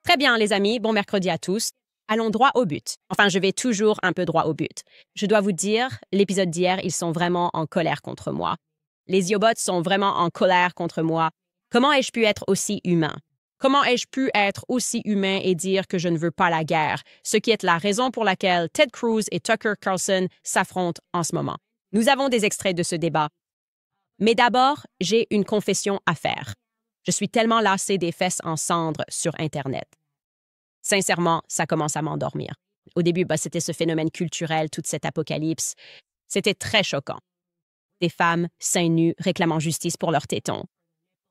Très bien, les amis, bon mercredi à tous. Allons droit au but. Enfin, je vais toujours un peu droit au but. Je dois vous dire, l'épisode d'hier, ils sont vraiment en colère contre moi. Les Yobots sont vraiment en colère contre moi. Comment ai-je pu être aussi humain? Comment ai-je pu être aussi humain et dire que je ne veux pas la guerre, ce qui est la raison pour laquelle Ted Cruz et Tucker Carlson s'affrontent en ce moment? Nous avons des extraits de ce débat. Mais d'abord, j'ai une confession à faire. Je suis tellement lassée des fesses en cendres sur Internet. Sincèrement, ça commence à m'endormir. Au début, c'était ce phénomène culturel, toute cette apocalypse. C'était très choquant. Des femmes, seins nus, réclamant justice pour leurs tétons.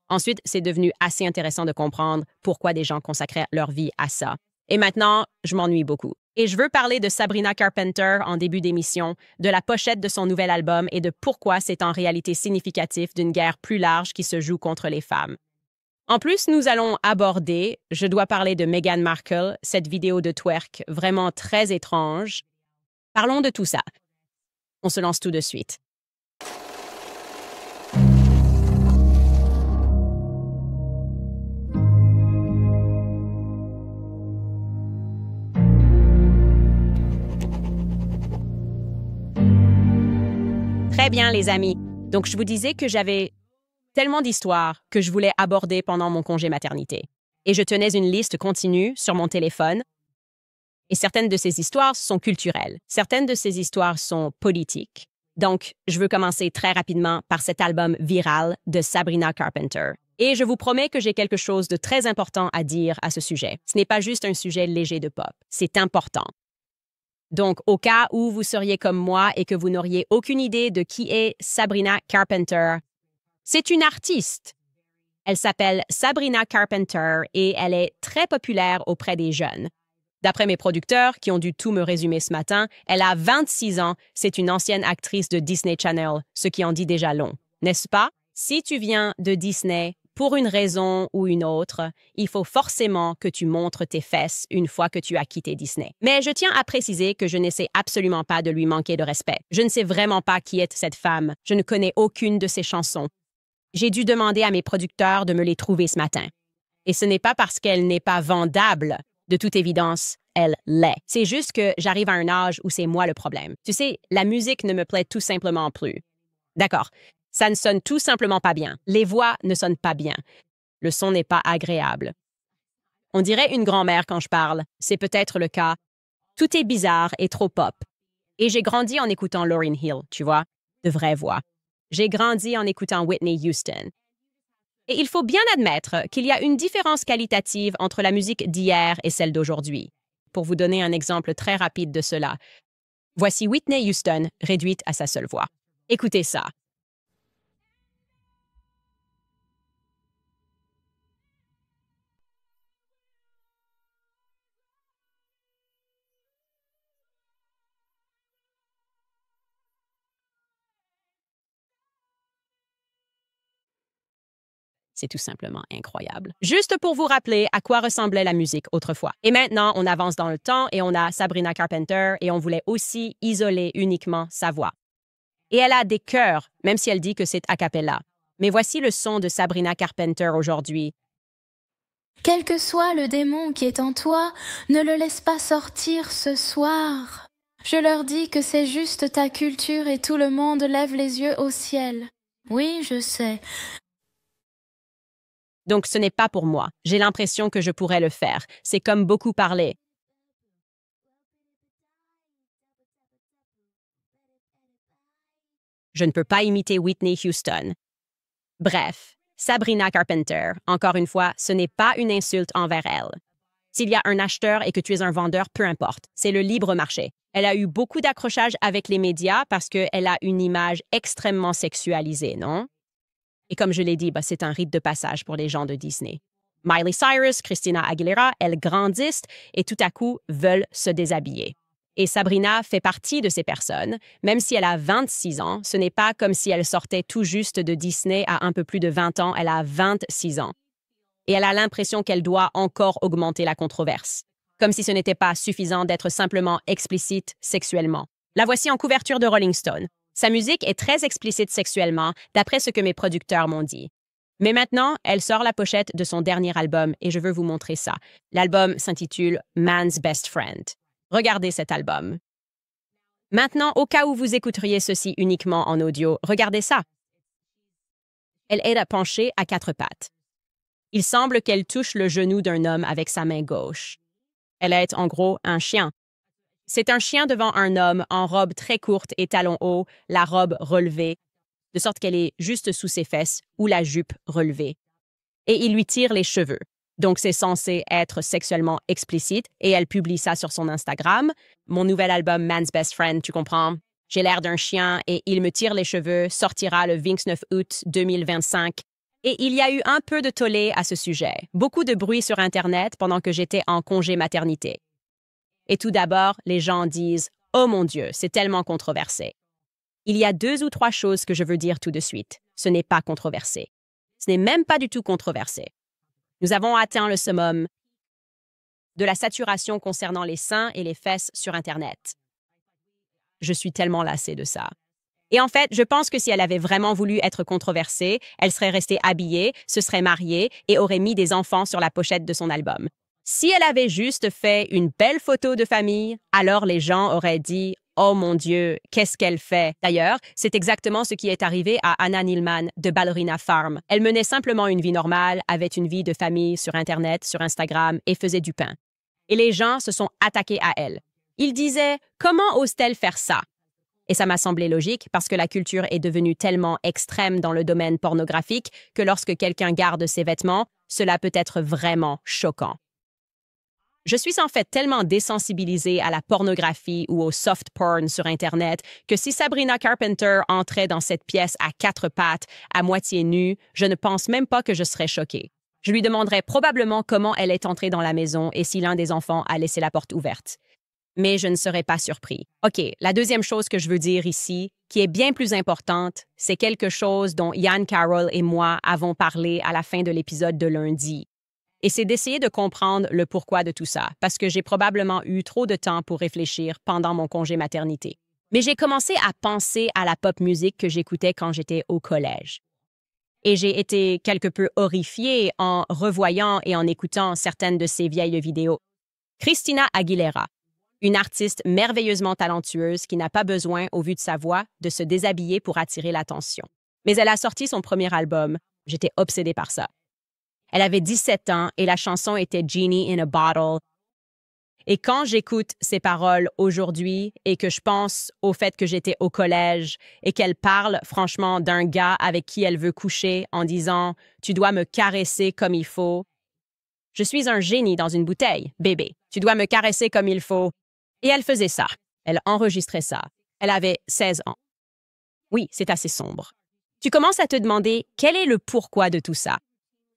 Ensuite, c'est devenu assez intéressant de comprendre pourquoi des gens consacraient leur vie à ça. Et maintenant, je m'ennuie beaucoup. Et je veux parler de Sabrina Carpenter en début d'émission, de la pochette de son nouvel album et de pourquoi c'est en réalité significatif d'une guerre plus large qui se joue contre les femmes. En plus, nous allons aborder, je dois parler de Meghan Markle, cette vidéo de twerk vraiment très étrange. Parlons de tout ça. On se lance tout de suite. Très bien, les amis. Donc, je vous disais que j'avais tellement d'histoires que je voulais aborder pendant mon congé maternité. Et je tenais une liste continue sur mon téléphone. Et certaines de ces histoires sont culturelles. Certaines de ces histoires sont politiques. Donc, je veux commencer très rapidement par cet album viral de Sabrina Carpenter. Et je vous promets que j'ai quelque chose de très important à dire à ce sujet. Ce n'est pas juste un sujet léger de pop. C'est important. Donc, au cas où vous seriez comme moi et que vous n'auriez aucune idée de qui est Sabrina Carpenter, c'est une artiste. Elle s'appelle Sabrina Carpenter et elle est très populaire auprès des jeunes. D'après mes producteurs, qui ont dû tout me résumer ce matin, elle a 26 ans, c'est une ancienne actrice de Disney Channel, ce qui en dit déjà long, n'est-ce pas? Si tu viens de Disney, pour une raison ou une autre, il faut forcément que tu montres tes fesses une fois que tu as quitté Disney. Mais je tiens à préciser que je n'essaie absolument pas de lui manquer de respect. Je ne sais vraiment pas qui est cette femme. Je ne connais aucune de ses chansons. J'ai dû demander à mes producteurs de me les trouver ce matin. Et ce n'est pas parce qu'elle n'est pas vendable. De toute évidence, elle l'est. C'est juste que j'arrive à un âge où c'est moi le problème. Tu sais, la musique ne me plaît tout simplement plus. D'accord. Ça ne sonne tout simplement pas bien. Les voix ne sonnent pas bien. Le son n'est pas agréable. On dirait une grand-mère quand je parle. C'est peut-être le cas. Tout est bizarre et trop pop. Et j'ai grandi en écoutant Lauryn Hill, tu vois, de vraies voix. J'ai grandi en écoutant Whitney Houston. Et il faut bien admettre qu'il y a une différence qualitative entre la musique d'hier et celle d'aujourd'hui. Pour vous donner un exemple très rapide de cela, voici Whitney Houston réduite à sa seule voix. Écoutez ça. C'est tout simplement incroyable. Juste pour vous rappeler à quoi ressemblait la musique autrefois. Et maintenant, on avance dans le temps et on a Sabrina Carpenter et on voulait aussi isoler uniquement sa voix. Et elle a des chœurs, même si elle dit que c'est a cappella. Mais voici le son de Sabrina Carpenter aujourd'hui. Quel que soit le démon qui est en toi, ne le laisse pas sortir ce soir. Je leur dis que c'est juste ta culture et tout le monde lève les yeux au ciel. Oui, je sais. Donc ce n'est pas pour moi. J'ai l'impression que je pourrais le faire. C'est comme beaucoup parler. Je ne peux pas imiter Whitney Houston. Bref, Sabrina Carpenter, encore une fois, ce n'est pas une insulte envers elle. S'il y a un acheteur et que tu es un vendeur, peu importe. C'est le libre marché. Elle a eu beaucoup d'accrochages avec les médias parce qu'elle a une image extrêmement sexualisée, non? Et comme je l'ai dit, c'est un rite de passage pour les gens de Disney. Miley Cyrus, Christina Aguilera, elles grandissent et tout à coup veulent se déshabiller. Et Sabrina fait partie de ces personnes. Même si elle a 26 ans, ce n'est pas comme si elle sortait tout juste de Disney à un peu plus de 20 ans, elle a 26 ans. Et elle a l'impression qu'elle doit encore augmenter la controverse. Comme si ce n'était pas suffisant d'être simplement explicite sexuellement. La voici en couverture de Rolling Stone. Sa musique est très explicite sexuellement, d'après ce que mes producteurs m'ont dit. Mais maintenant, elle sort la pochette de son dernier album et je veux vous montrer ça. L'album s'intitule Man's Best Friend. Regardez cet album. Maintenant, au cas où vous écouteriez ceci uniquement en audio, regardez ça. Elle est penchée à 4 pattes. Il semble qu'elle touche le genou d'un homme avec sa main gauche. Elle est en gros un chien. C'est un chien devant un homme en robe très courte et talons hauts, la robe relevée, de sorte qu'elle est juste sous ses fesses ou la jupe relevée. Et il lui tire les cheveux. Donc c'est censé être sexuellement explicite et elle publie ça sur son Instagram. Mon nouvel album Man's Best Friend, tu comprends? J'ai l'air d'un chien et il me tire les cheveux sortira le 29 août 2025. Et il y a eu un peu de tollé à ce sujet, beaucoup de bruit sur Internet pendant que j'étais en congé maternité. Et tout d'abord, les gens disent « Oh mon Dieu, c'est tellement controversé ». Il y a 2 ou 3 choses que je veux dire tout de suite. Ce n'est pas controversé. Ce n'est même pas du tout controversé. Nous avons atteint le summum de la saturation concernant les seins et les fesses sur Internet. Je suis tellement lassée de ça. Et en fait, je pense que si elle avait vraiment voulu être controversée, elle serait restée habillée, se serait mariée et aurait mis des enfants sur la pochette de son album. Si elle avait juste fait une belle photo de famille, alors les gens auraient dit « Oh mon Dieu, qu'est-ce qu'elle fait ?» D'ailleurs, c'est exactement ce qui est arrivé à Anna Neilman de Ballerina Farm. Elle menait simplement une vie normale, avait une vie de famille sur Internet, sur Instagram et faisait du pain. Et les gens se sont attaqués à elle. Ils disaient « Comment ose-t-elle faire ça ?» Et ça m'a semblé logique parce que la culture est devenue tellement extrême dans le domaine pornographique que lorsque quelqu'un garde ses vêtements, cela peut être vraiment choquant. Je suis en fait tellement désensibilisée à la pornographie ou au soft porn sur Internet que si Sabrina Carpenter entrait dans cette pièce à 4 pattes, à moitié nue, je ne pense même pas que je serais choquée. Je lui demanderais probablement comment elle est entrée dans la maison et si l'un des enfants a laissé la porte ouverte. Mais je ne serais pas surpris. OK, la deuxième chose que je veux dire ici, qui est bien plus importante, c'est quelque chose dont Ian Carroll et moi avons parlé à la fin de l'épisode de lundi. Et c'est d'essayer de comprendre le pourquoi de tout ça, parce que j'ai probablement eu trop de temps pour réfléchir pendant mon congé maternité. Mais j'ai commencé à penser à la pop music que j'écoutais quand j'étais au collège. Et j'ai été quelque peu horrifiée en revoyant et en écoutant certaines de ces vieilles vidéos. Christina Aguilera, une artiste merveilleusement talentueuse qui n'a pas besoin, au vu de sa voix, de se déshabiller pour attirer l'attention. Mais elle a sorti son premier album. J'étais obsédée par ça. Elle avait 17 ans et la chanson était Genie in a Bottle. Et quand j'écoute ces paroles aujourd'hui et que je pense au fait que j'étais au collège et qu'elle parle franchement d'un gars avec qui elle veut coucher en disant « Tu dois me caresser comme il faut », je suis un génie dans une bouteille, bébé. Tu dois me caresser comme il faut. Et elle faisait ça. Elle enregistrait ça. Elle avait 16 ans. Oui, c'est assez sombre. Tu commences à te demander quel est le pourquoi de tout ça.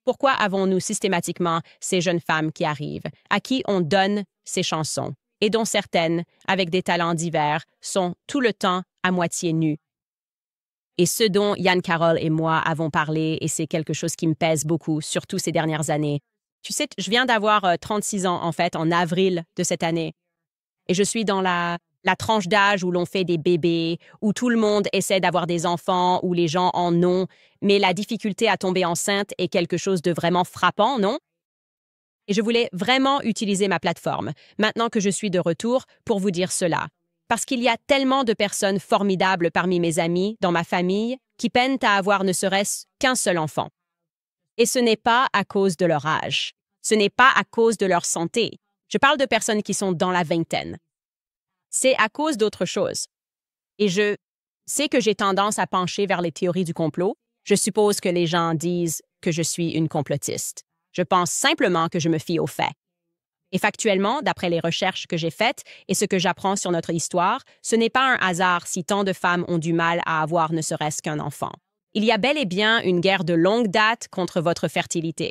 Pourquoi avons-nous systématiquement ces jeunes femmes qui arrivent, à qui on donne ces chansons, et dont certaines, avec des talents divers, sont tout le temps à moitié nues? Et ce dont Ian Carroll et moi avons parlé, et c'est quelque chose qui me pèse beaucoup, surtout ces dernières années. Tu sais, je viens d'avoir 36 ans, en fait, en avril de cette année. Et je suis dans la tranche d'âge où l'on fait des bébés, où tout le monde essaie d'avoir des enfants, où les gens en ont, mais la difficulté à tomber enceinte est quelque chose de vraiment frappant, non? Et je voulais vraiment utiliser ma plateforme, maintenant que je suis de retour, pour vous dire cela. Parce qu'il y a tellement de personnes formidables parmi mes amis, dans ma famille, qui peinent à avoir ne serait-ce qu'un seul enfant. Et ce n'est pas à cause de leur âge. Ce n'est pas à cause de leur santé. Je parle de personnes qui sont dans la vingtaine. C'est à cause d'autre chose. Et je sais que j'ai tendance à pencher vers les théories du complot. Je suppose que les gens disent que je suis une complotiste. Je pense simplement que je me fie aux faits. Et factuellement, d'après les recherches que j'ai faites et ce que j'apprends sur notre histoire, ce n'est pas un hasard si tant de femmes ont du mal à avoir ne serait-ce qu'un enfant. Il y a bel et bien une guerre de longue date contre votre fertilité.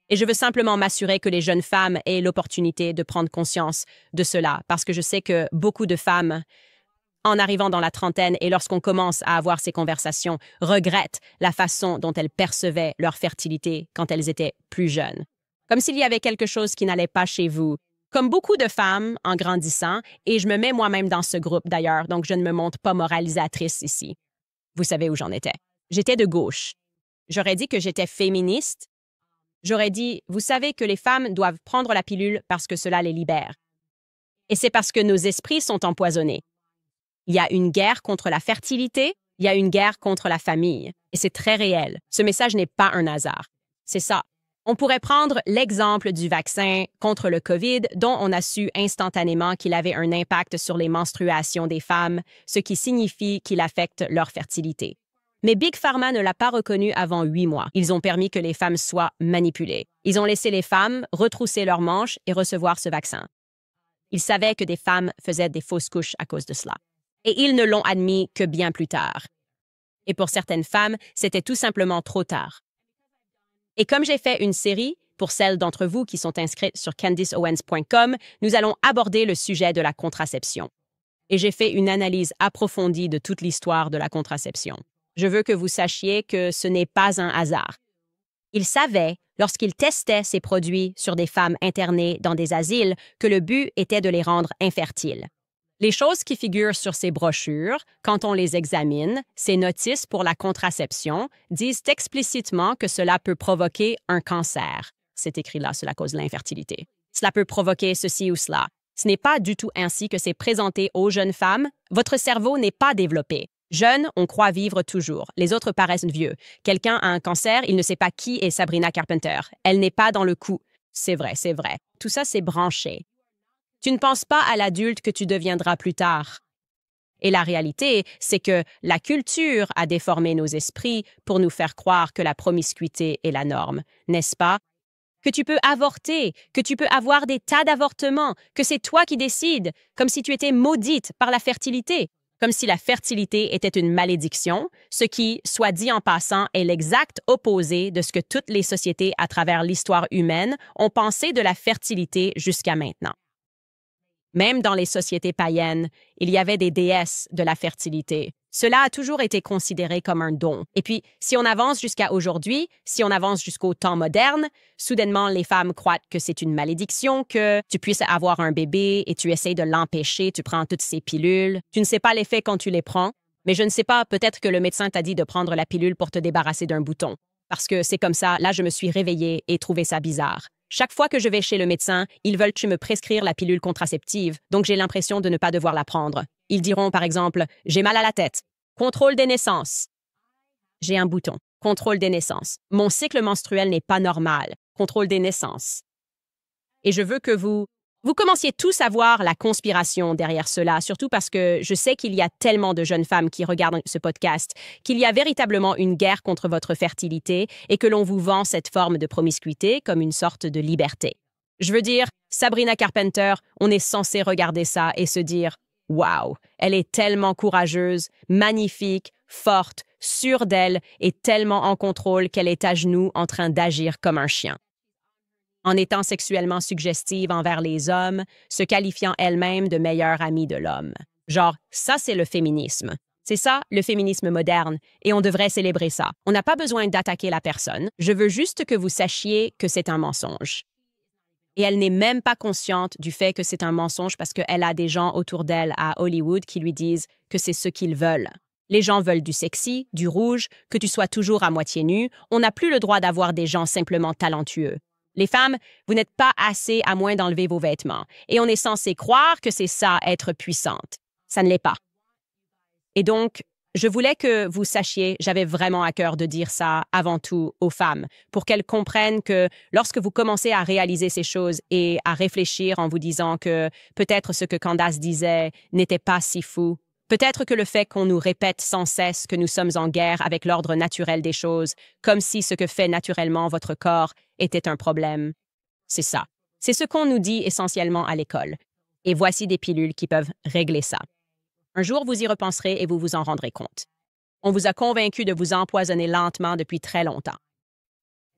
Et je veux simplement m'assurer que les jeunes femmes aient l'opportunité de prendre conscience de cela, parce que je sais que beaucoup de femmes, en arrivant dans la trentaine et lorsqu'on commence à avoir ces conversations, regrettent la façon dont elles percevaient leur fertilité quand elles étaient plus jeunes. Comme s'il y avait quelque chose qui n'allait pas chez vous. Comme beaucoup de femmes en grandissant, et je me mets moi-même dans ce groupe d'ailleurs, donc je ne me montre pas moralisatrice ici. Vous savez où j'en étais. J'étais de gauche. J'aurais dit que j'étais féministe. J'aurais dit, vous savez que les femmes doivent prendre la pilule parce que cela les libère. Et c'est parce que nos esprits sont empoisonnés. Il y a une guerre contre la fertilité, il y a une guerre contre la famille. Et c'est très réel. Ce message n'est pas un hasard. C'est ça. On pourrait prendre l'exemple du vaccin contre le COVID dont on a su instantanément qu'il avait un impact sur les menstruations des femmes, ce qui signifie qu'il affecte leur fertilité. Mais Big Pharma ne l'a pas reconnu avant 8 mois. Ils ont permis que les femmes soient manipulées. Ils ont laissé les femmes retrousser leurs manches et recevoir ce vaccin. Ils savaient que des femmes faisaient des fausses couches à cause de cela. Et ils ne l'ont admis que bien plus tard. Et pour certaines femmes, c'était tout simplement trop tard. Et comme j'ai fait une série, pour celles d'entre vous qui sont inscrites sur candiceowens.com, nous allons aborder le sujet de la contraception. Et j'ai fait une analyse approfondie de toute l'histoire de la contraception. Je veux que vous sachiez que ce n'est pas un hasard. Ils savaient, lorsqu'ils testaient ces produits sur des femmes internées dans des asiles, que le but était de les rendre infertiles. Les choses qui figurent sur ces brochures, quand on les examine, ces notices pour la contraception, disent explicitement que cela peut provoquer un cancer. C'est écrit là, cela cause l'infertilité. Cela peut provoquer ceci ou cela. Ce n'est pas du tout ainsi que c'est présenté aux jeunes femmes. Votre cerveau n'est pas développé. Jeune, on croit vivre toujours. Les autres paraissent vieux. Quelqu'un a un cancer, il ne sait pas qui est Sabrina Carpenter. Elle n'est pas dans le coup. C'est vrai, c'est vrai. Tout ça, c'est branché. Tu ne penses pas à l'adulte que tu deviendras plus tard. Et la réalité, c'est que la culture a déformé nos esprits pour nous faire croire que la promiscuité est la norme, n'est-ce pas? Que tu peux avorter, que tu peux avoir des tas d'avortements, que c'est toi qui décides, comme si tu étais maudite par la fertilité, comme si la fertilité était une malédiction, ce qui, soit dit en passant, est l'exact opposé de ce que toutes les sociétés à travers l'histoire humaine ont pensé de la fertilité jusqu'à maintenant. Même dans les sociétés païennes, il y avait des déesses de la fertilité. Cela a toujours été considéré comme un don. Et puis, si on avance jusqu'à aujourd'hui, si on avance jusqu'au temps moderne, soudainement, les femmes croient que c'est une malédiction, que tu puisses avoir un bébé et tu essaies de l'empêcher, tu prends toutes ces pilules. Tu ne sais pas l'effet quand tu les prends, mais je ne sais pas, peut-être que le médecin t'a dit de prendre la pilule pour te débarrasser d'un bouton. Parce que c'est comme ça, là, je me suis réveillée et trouvé ça bizarre. Chaque fois que je vais chez le médecin, ils veulent-tu me prescrire la pilule contraceptive, donc j'ai l'impression de ne pas devoir la prendre. Ils diront, par exemple, « J'ai mal à la tête. Contrôle des naissances. » J'ai un bouton. Contrôle des naissances. Mon cycle menstruel n'est pas normal. Contrôle des naissances. Et je veux que vous commenciez tous à voir la conspiration derrière cela, surtout parce que je sais qu'il y a tellement de jeunes femmes qui regardent ce podcast, qu'il y a véritablement une guerre contre votre fertilité et que l'on vous vend cette forme de promiscuité comme une sorte de liberté. Je veux dire, Sabrina Carpenter, on est censé regarder ça et se dire « Wow, elle est tellement courageuse, magnifique, forte, sûre d'elle et tellement en contrôle qu'elle est à genoux en train d'agir comme un chien. » En étant sexuellement suggestive envers les hommes, se qualifiant elle-même de meilleure amie de l'homme. Genre, ça c'est le féminisme. C'est ça, le féminisme moderne, et on devrait célébrer ça. On n'a pas besoin d'attaquer la personne, je veux juste que vous sachiez que c'est un mensonge. Et elle n'est même pas consciente du fait que c'est un mensonge parce qu'elle a des gens autour d'elle à Hollywood qui lui disent que c'est ce qu'ils veulent. Les gens veulent du sexy, du rouge, que tu sois toujours à moitié nu. On n'a plus le droit d'avoir des gens simplement talentueux. Les femmes, vous n'êtes pas assez à moins d'enlever vos vêtements. Et on est censé croire que c'est ça, être puissante. Ça ne l'est pas. Et donc, je voulais que vous sachiez, j'avais vraiment à cœur de dire ça avant tout aux femmes, pour qu'elles comprennent que lorsque vous commencez à réaliser ces choses et à réfléchir en vous disant que peut-être ce que Candace disait n'était pas si fou, peut-être que le fait qu'on nous répète sans cesse que nous sommes en guerre avec l'ordre naturel des choses, comme si ce que fait naturellement votre corps était un problème. C'est ça. C'est ce qu'on nous dit essentiellement à l'école. Et voici des pilules qui peuvent régler ça. Un jour, vous y repenserez et vous vous en rendrez compte. On vous a convaincu de vous empoisonner lentement depuis très longtemps.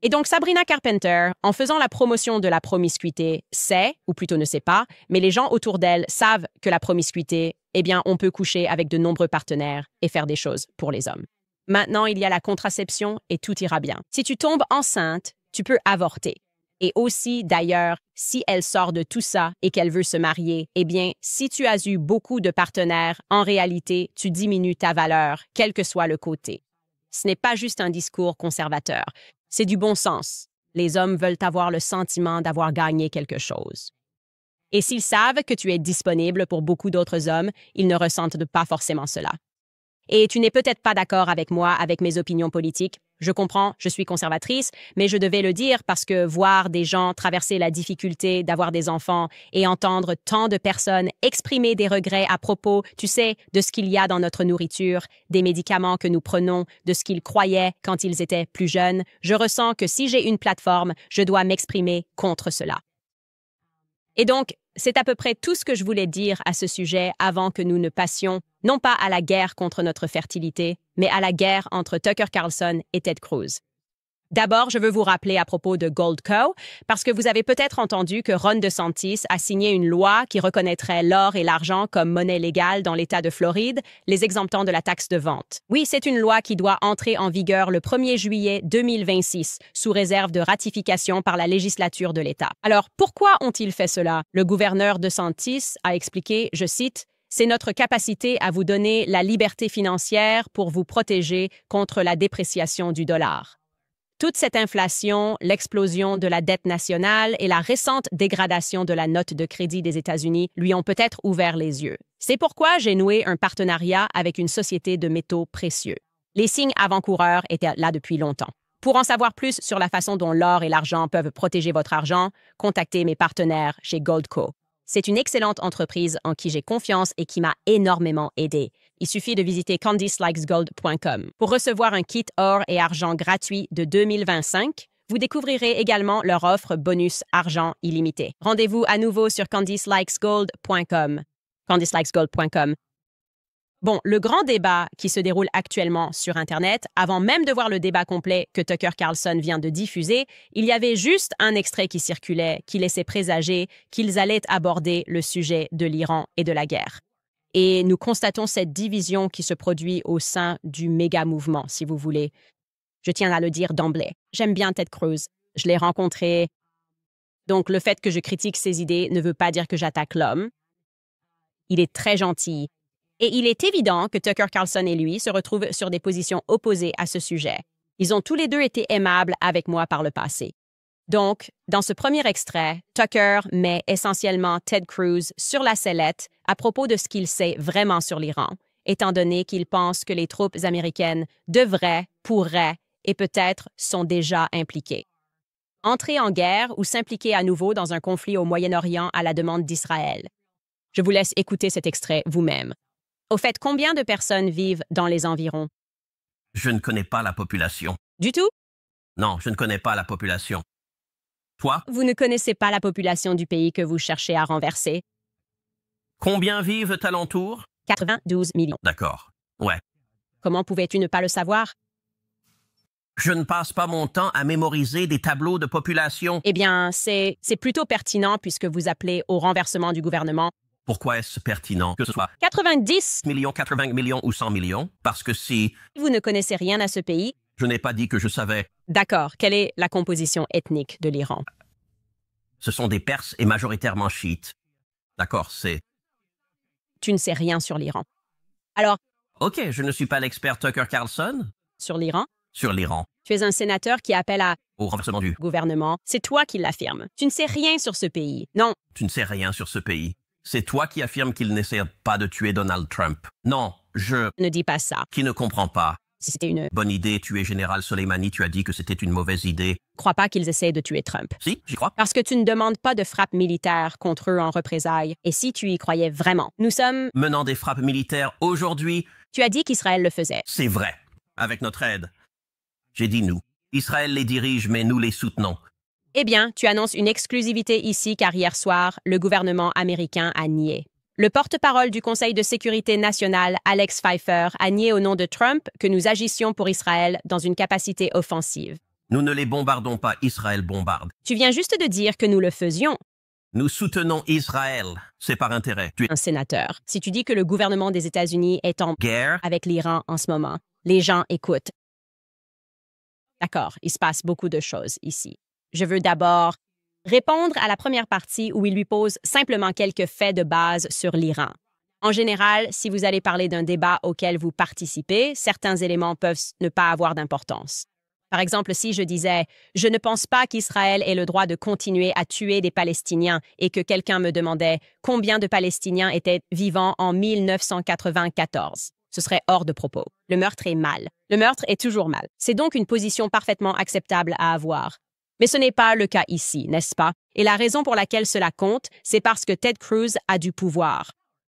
Et donc, Sabrina Carpenter, en faisant la promotion de la promiscuité, sait, ou plutôt ne sait pas, mais les gens autour d'elle savent que la promiscuité, eh bien, on peut coucher avec de nombreux partenaires et faire des choses pour les hommes. Maintenant, il y a la contraception et tout ira bien. Si tu tombes enceinte, tu peux avorter. Et aussi, d'ailleurs, si elle sort de tout ça et qu'elle veut se marier, eh bien, si tu as eu beaucoup de partenaires, en réalité, tu diminues ta valeur, quel que soit le côté. Ce n'est pas juste un discours conservateur, c'est du bon sens. Les hommes veulent avoir le sentiment d'avoir gagné quelque chose. Et s'ils savent que tu es disponible pour beaucoup d'autres hommes, ils ne ressentent pas forcément cela. Et tu n'es peut-être pas d'accord avec moi, avec mes opinions politiques. Je comprends, je suis conservatrice, mais je devais le dire parce que voir des gens traverser la difficulté d'avoir des enfants et entendre tant de personnes exprimer des regrets à propos, tu sais, de ce qu'il y a dans notre nourriture, des médicaments que nous prenons, de ce qu'ils croyaient quand ils étaient plus jeunes, je ressens que si j'ai une plateforme, je dois m'exprimer contre cela. Et donc, c'est à peu près tout ce que je voulais dire à ce sujet avant que nous ne passions, non pas à la guerre contre notre fertilité, mais à la guerre entre Tucker Carlson et Ted Cruz. D'abord, je veux vous rappeler à propos de Goldco, parce que vous avez peut-être entendu que Ron DeSantis a signé une loi qui reconnaîtrait l'or et l'argent comme monnaie légale dans l'État de Floride, les exemptant de la taxe de vente. Oui, c'est une loi qui doit entrer en vigueur le 1er juillet 2026, sous réserve de ratification par la législature de l'État. Alors, pourquoi ont-ils fait cela? Le gouverneur DeSantis a expliqué, je cite, « C'est notre capacité à vous donner la liberté financière pour vous protéger contre la dépréciation du dollar. » Toute cette inflation, l'explosion de la dette nationale et la récente dégradation de la note de crédit des États-Unis lui ont peut-être ouvert les yeux. C'est pourquoi j'ai noué un partenariat avec une société de métaux précieux. Les signes avant-coureurs étaient là depuis longtemps. Pour en savoir plus sur la façon dont l'or et l'argent peuvent protéger votre argent, contactez mes partenaires chez Goldco. C'est une excellente entreprise en qui j'ai confiance et qui m'a énormément aidé. Il suffit de visiter CandisLikesGold.com. Pour recevoir un kit or et argent gratuit de 2025, vous découvrirez également leur offre bonus argent illimité. Rendez-vous à nouveau sur CandisLikesGold.com. CandisLikesGold.com. Bon, le grand débat qui se déroule actuellement sur Internet, avant même de voir le débat complet que Tucker Carlson vient de diffuser, il y avait juste un extrait qui circulait, qui laissait présager qu'ils allaient aborder le sujet de l'Iran et de la guerre. Et nous constatons cette division qui se produit au sein du méga-mouvement, si vous voulez. Je tiens à le dire d'emblée. J'aime bien Ted Cruz. Je l'ai rencontré. Donc, le fait que je critique ses idées ne veut pas dire que j'attaque l'homme. Il est très gentil. Et il est évident que Tucker Carlson et lui se retrouvent sur des positions opposées à ce sujet. Ils ont tous les deux été aimables avec moi par le passé. Donc, dans ce premier extrait, Tucker met essentiellement Ted Cruz sur la sellette à propos de ce qu'il sait vraiment sur l'Iran, étant donné qu'il pense que les troupes américaines devraient, pourraient et peut-être sont déjà impliquées. Entrer en guerre ou s'impliquer à nouveau dans un conflit au Moyen-Orient à la demande d'Israël. Je vous laisse écouter cet extrait vous-même. Au fait, combien de personnes vivent dans les environs? Je ne connais pas la population. Du tout? Non, je ne connais pas la population. Toi? Vous ne connaissez pas la population du pays que vous cherchez à renverser? Combien vivent alentour? 92 millions. D'accord. Ouais. Comment pouvais-tu ne pas le savoir? Je ne passe pas mon temps à mémoriser des tableaux de population. Eh bien, c'est plutôt pertinent puisque vous appelez au renversement du gouvernement. Pourquoi est-ce pertinent que ce soit 90 millions, 80 millions ou 100 millions? Parce que si Vous ne connaissez rien à ce pays? je n'ai pas dit que je savais, D'accord. Quelle est la composition ethnique de l'Iran? ce sont des Perses et majoritairement chiites. D'accord, c'est... Tu ne sais rien sur l'Iran. Alors, Ok, je ne suis pas l'expert Tucker Carlson sur l'Iran, sur l'Iran, tu es un sénateur qui appelle à au renversement du... gouvernement. C'est toi qui l'affirme. Tu ne sais rien sur ce pays. Non. Tu ne sais rien sur ce pays. C'est toi qui affirmes qu'il n'essaie pas de tuer Donald Trump. Non, je... Ne dis pas ça. Qui ne comprends pas. Si c'était une... Bonne idée, tuer Général Soleimani, tu as dit que c'était une mauvaise idée. Crois pas qu'ils essaient de tuer Trump. Si, j'y crois. Parce que tu ne demandes pas de frappe militaire contre eux en représailles. Et si tu y croyais vraiment, nous sommes... Menant des frappes militaires aujourd'hui, Tu as dit qu'Israël le faisait. c'est vrai. Avec notre aide. J'ai dit nous. Israël les dirige, mais nous les soutenons. Eh bien, tu annonces une exclusivité ici car hier soir, le gouvernement américain a nié. Le porte-parole du Conseil de sécurité nationale, Alex Pfeiffer, a nié au nom de Trump que nous agissions pour Israël dans une capacité offensive. Nous ne les bombardons pas, Israël bombarde. Tu viens juste de dire que nous le faisions, Nous soutenons Israël. C'est par intérêt. Tu es un sénateur. Si tu dis que le gouvernement des États-Unis est en guerre. avec l'Iran en ce moment, les gens écoutent. D'accord, il se passe beaucoup de choses ici. Je veux d'abord répondre à la première partie où il lui pose simplement quelques faits de base sur l'Iran. En général, si vous allez parler d'un débat auquel vous participez, certains éléments peuvent ne pas avoir d'importance. Par exemple, si je disais « Je ne pense pas qu'Israël ait le droit de continuer à tuer des Palestiniens » et que quelqu'un me demandait combien de Palestiniens étaient vivants en 1994, ce serait hors de propos. Le meurtre est mal. Le meurtre est toujours mal. C'est donc une position parfaitement acceptable à avoir. Mais ce n'est pas le cas ici, n'est-ce pas? Et la raison pour laquelle cela compte, c'est parce que Ted Cruz a du pouvoir.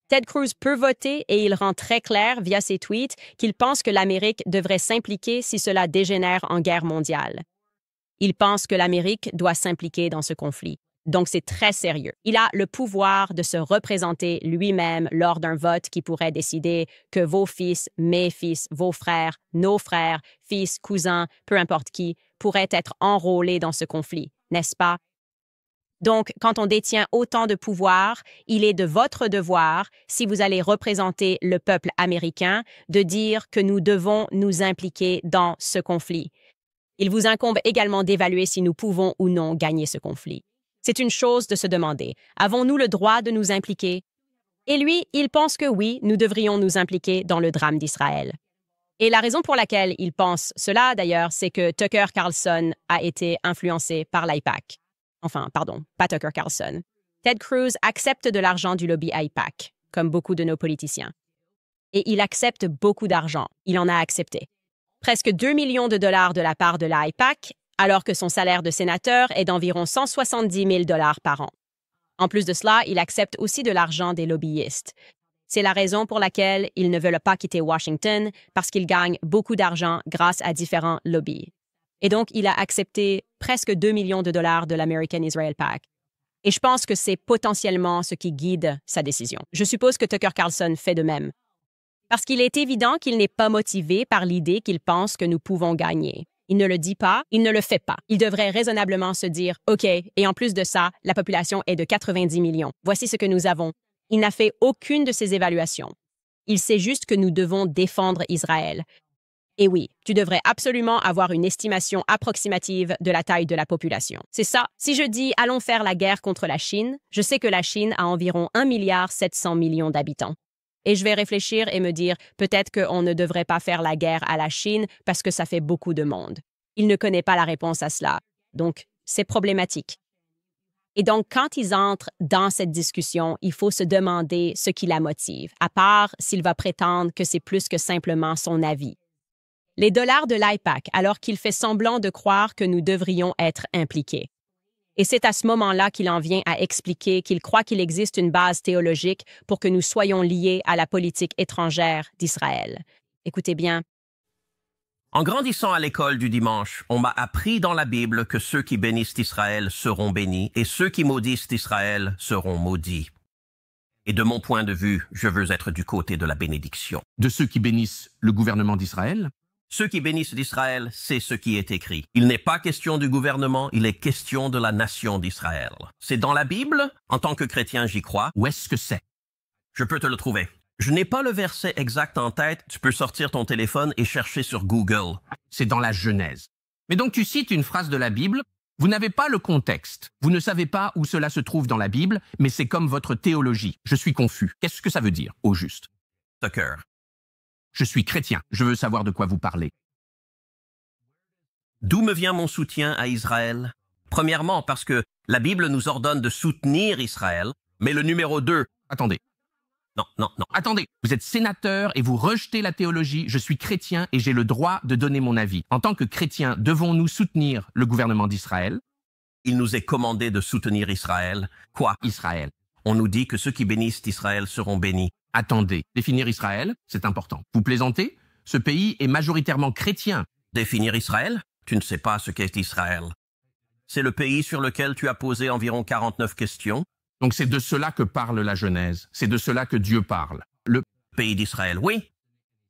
Ted Cruz peut voter et il rend très clair via ses tweets qu'il pense que l'Amérique devrait s'impliquer si cela dégénère en guerre mondiale. Il pense que l'Amérique doit s'impliquer dans ce conflit. Donc c'est très sérieux. Il a le pouvoir de se représenter lui-même lors d'un vote qui pourrait décider que vos fils, mes fils, vos frères, nos frères, fils, cousins, peu importe qui, pourraient être enrôlés dans ce conflit, n'est-ce pas? Donc, quand on détient autant de pouvoir, il est de votre devoir, si vous allez représenter le peuple américain, de dire que nous devons nous impliquer dans ce conflit. Il vous incombe également d'évaluer si nous pouvons ou non gagner ce conflit. C'est une chose de se demander, avons-nous le droit de nous impliquer? Et lui, il pense que oui, nous devrions nous impliquer dans le drame d'Israël. Et la raison pour laquelle il pense cela, d'ailleurs, c'est que Tucker Carlson a été influencé par l'AIPAC. Enfin, pardon, pas Tucker Carlson. Ted Cruz accepte de l'argent du lobby AIPAC, comme beaucoup de nos politiciens. Et il accepte beaucoup d'argent. Il en a accepté. Presque 2 millions de dollars de la part de l'AIPAC, alors que son salaire de sénateur est d'environ 170 000 dollars par an. En plus de cela, il accepte aussi de l'argent des lobbyistes. C'est la raison pour laquelle ils ne veulent pas quitter Washington, parce qu'ils gagnent beaucoup d'argent grâce à différents lobbies. Et donc, il a accepté presque 2 millions de dollars de l'American Israel PAC. Et je pense que c'est potentiellement ce qui guide sa décision. Je suppose que Tucker Carlson fait de même. Parce qu'il est évident qu'il n'est pas motivé par l'idée qu'il pense que nous pouvons gagner. Il ne le dit pas, il ne le fait pas. Il devrait raisonnablement se dire « OK, et en plus de ça, la population est de 90 millions. Voici ce que nous avons. » Il n'a fait aucune de ces évaluations. Il sait juste que nous devons défendre Israël. Et oui, tu devrais absolument avoir une estimation approximative de la taille de la population. C'est ça. Si je dis « allons faire la guerre contre la Chine », je sais que la Chine a environ 1,7 milliard d'habitants. Et je vais réfléchir et me dire « peut-être qu'on ne devrait pas faire la guerre à la Chine parce que ça fait beaucoup de monde ». Il ne connaît pas la réponse à cela. Donc, c'est problématique. Et donc, quand ils entrent dans cette discussion, il faut se demander ce qui la motive, à part s'il va prétendre que c'est plus que simplement son avis. Les dollars de l'AIPAC, alors qu'il fait semblant de croire que nous devrions être impliqués. Et c'est à ce moment-là qu'il en vient à expliquer qu'il croit qu'il existe une base théologique pour que nous soyons liés à la politique étrangère d'Israël. Écoutez bien. En grandissant à l'école du dimanche, on m'a appris dans la Bible que ceux qui bénissent Israël seront bénis et ceux qui maudissent Israël seront maudits. Et de mon point de vue, je veux être du côté de la bénédiction. De ceux qui bénissent le gouvernement d'Israël? Ceux qui bénissent d'Israël, c'est ce qui est écrit. Il n'est pas question du gouvernement, il est question de la nation d'Israël. C'est dans la Bible. En tant que chrétien, j'y crois. Où est-ce que c'est? Je peux te le trouver. Je n'ai pas le verset exact en tête. Tu peux sortir ton téléphone et chercher sur Google. C'est dans la Genèse. Mais donc tu cites une phrase de la Bible. Vous n'avez pas le contexte. Vous ne savez pas où cela se trouve dans la Bible, mais c'est comme votre théologie. Je suis confus. Qu'est-ce que ça veut dire, au juste? Tucker. Je suis chrétien. Je veux savoir de quoi vous parlez. D'où me vient mon soutien à Israël? Premièrement, parce que la Bible nous ordonne de soutenir Israël, mais le numéro 2... Attendez. Non. Attendez. Vous êtes sénateur et vous rejetez la théologie. Je suis chrétien et j'ai le droit de donner mon avis. En tant que chrétien, devons-nous soutenir le gouvernement d'Israël? Il nous est commandé de soutenir Israël. Quoi? Israël. On nous dit que ceux qui bénissent Israël seront bénis. Attendez. Définir Israël, c'est important. Vous plaisantez? Ce pays est majoritairement chrétien. Définir Israël? Tu ne sais pas ce qu'est Israël. C'est le pays sur lequel tu as posé environ 49 questions. Donc c'est de cela que parle la Genèse. C'est de cela que Dieu parle. Le pays d'Israël, oui.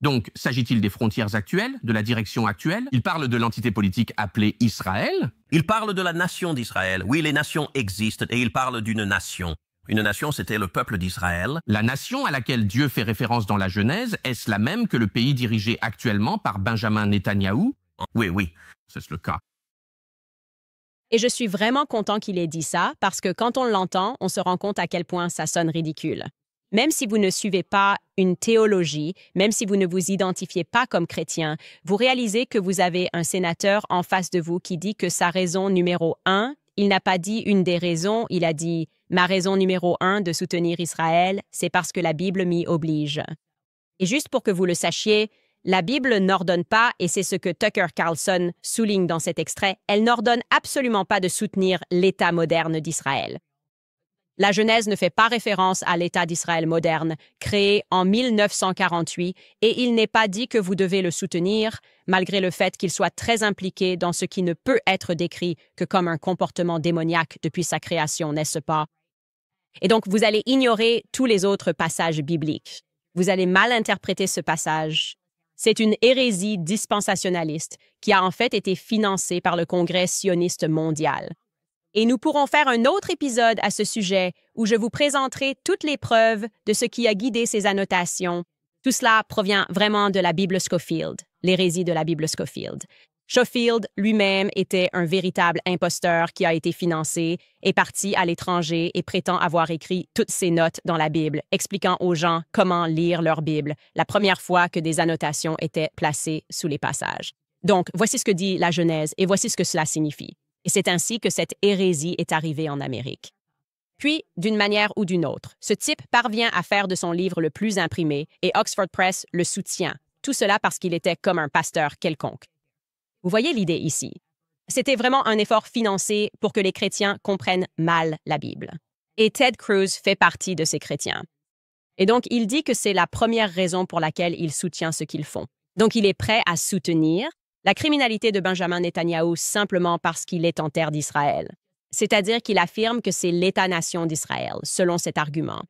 Donc, s'agit-il des frontières actuelles, de la direction actuelle? Il parle de l'entité politique appelée Israël? Il parle de la nation d'Israël. Oui, les nations existent et il parle d'une nation. Une nation, c'était le peuple d'Israël. La nation à laquelle Dieu fait référence dans la Genèse, est-ce la même que le pays dirigé actuellement par Benjamin Netanyahou? Oui. C'est le cas. Et je suis vraiment content qu'il ait dit ça, parce que quand on l'entend, on se rend compte à quel point ça sonne ridicule. Même si vous ne suivez pas une théologie, même si vous ne vous identifiez pas comme chrétien, vous réalisez que vous avez un sénateur en face de vous qui dit que sa raison numéro 1, il n'a pas dit une des raisons, il a dit « ma raison numéro 1 de soutenir Israël, c'est parce que la Bible m'y oblige ». Et juste pour que vous le sachiez, la Bible n'ordonne pas, et c'est ce que Tucker Carlson souligne dans cet extrait, elle n'ordonne absolument pas de soutenir l'État moderne d'Israël. La Genèse ne fait pas référence à l'État d'Israël moderne, créé en 1948, et il n'est pas dit que vous devez le soutenir, malgré le fait qu'il soit très impliqué dans ce qui ne peut être décrit que comme un comportement démoniaque depuis sa création, n'est-ce pas? Et donc, vous allez ignorer tous les autres passages bibliques. Vous allez mal interpréter ce passage. C'est une hérésie dispensationaliste qui a en fait été financée par le Congrès sioniste mondial. Et nous pourrons faire un autre épisode à ce sujet où je vous présenterai toutes les preuves de ce qui a guidé ces annotations. Tout cela provient vraiment de la Bible Scofield, l'hérésie de la Bible Scofield. Scofield lui-même était un véritable imposteur qui a été financé, est parti à l'étranger et prétend avoir écrit toutes ses notes dans la Bible, expliquant aux gens comment lire leur Bible, la première fois que des annotations étaient placées sous les passages. Donc, voici ce que dit la Genèse et voici ce que cela signifie. Et c'est ainsi que cette hérésie est arrivée en Amérique. Puis, d'une manière ou d'une autre, ce type parvient à faire de son livre le plus imprimé et Oxford Press le soutient, tout cela parce qu'il était comme un pasteur quelconque. Vous voyez l'idée ici. C'était vraiment un effort financé pour que les chrétiens comprennent mal la Bible. Et Ted Cruz fait partie de ces chrétiens. Et donc, il dit que c'est la première raison pour laquelle il soutient ce qu'ils font. Donc, il est prêt à soutenir la criminalité de Benjamin Netanyahou simplement parce qu'il est en terre d'Israël. C'est-à-dire qu'il affirme que c'est l'État-nation d'Israël, selon cet argument.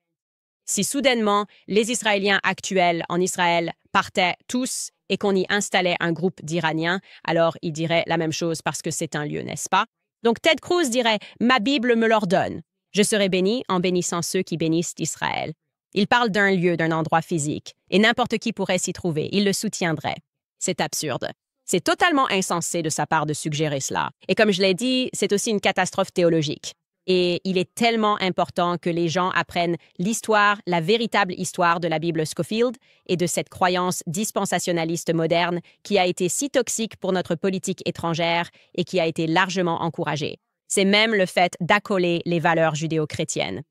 Si soudainement, les Israéliens actuels en Israël partaient tous et qu'on y installait un groupe d'Iraniens, alors il dirait la même chose parce que c'est un lieu, n'est-ce pas? Donc Ted Cruz dirait « Ma Bible me l'ordonne. Je serai béni en bénissant ceux qui bénissent Israël. » Il parle d'un lieu, d'un endroit physique, et n'importe qui pourrait s'y trouver. Il le soutiendrait. C'est absurde. C'est totalement insensé de sa part de suggérer cela. Et comme je l'ai dit, c'est aussi une catastrophe théologique. Et il est tellement important que les gens apprennent l'histoire, la véritable histoire de la Bible Scofield et de cette croyance dispensationaliste moderne qui a été si toxique pour notre politique étrangère et qui a été largement encouragée. C'est même le fait d'accoler les valeurs judéo-chrétiennes.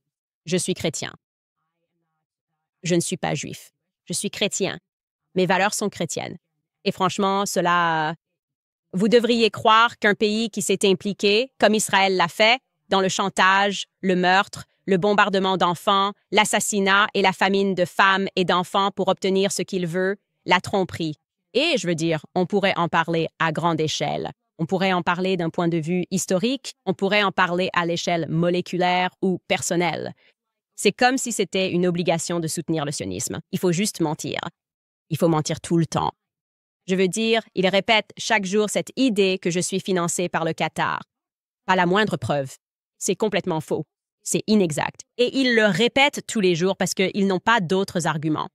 Je suis chrétien. Je ne suis pas juif. Je suis chrétien. Mes valeurs sont chrétiennes. Et franchement, cela... Vous devriez croire qu'un pays qui s'est impliqué, comme Israël l'a fait, dans le chantage, le meurtre, le bombardement d'enfants, l'assassinat et la famine de femmes et d'enfants pour obtenir ce qu'il veut, la tromperie. Et, je veux dire, on pourrait en parler à grande échelle. On pourrait en parler d'un point de vue historique, on pourrait en parler à l'échelle moléculaire ou personnelle. C'est comme si c'était une obligation de soutenir le sionisme. Il faut juste mentir. Il faut mentir tout le temps. Je veux dire, il répète chaque jour cette idée que je suis financé par le Qatar. Pas la moindre preuve. C'est complètement faux. C'est inexact. Et ils le répètent tous les jours parce qu'ils n'ont pas d'autres arguments.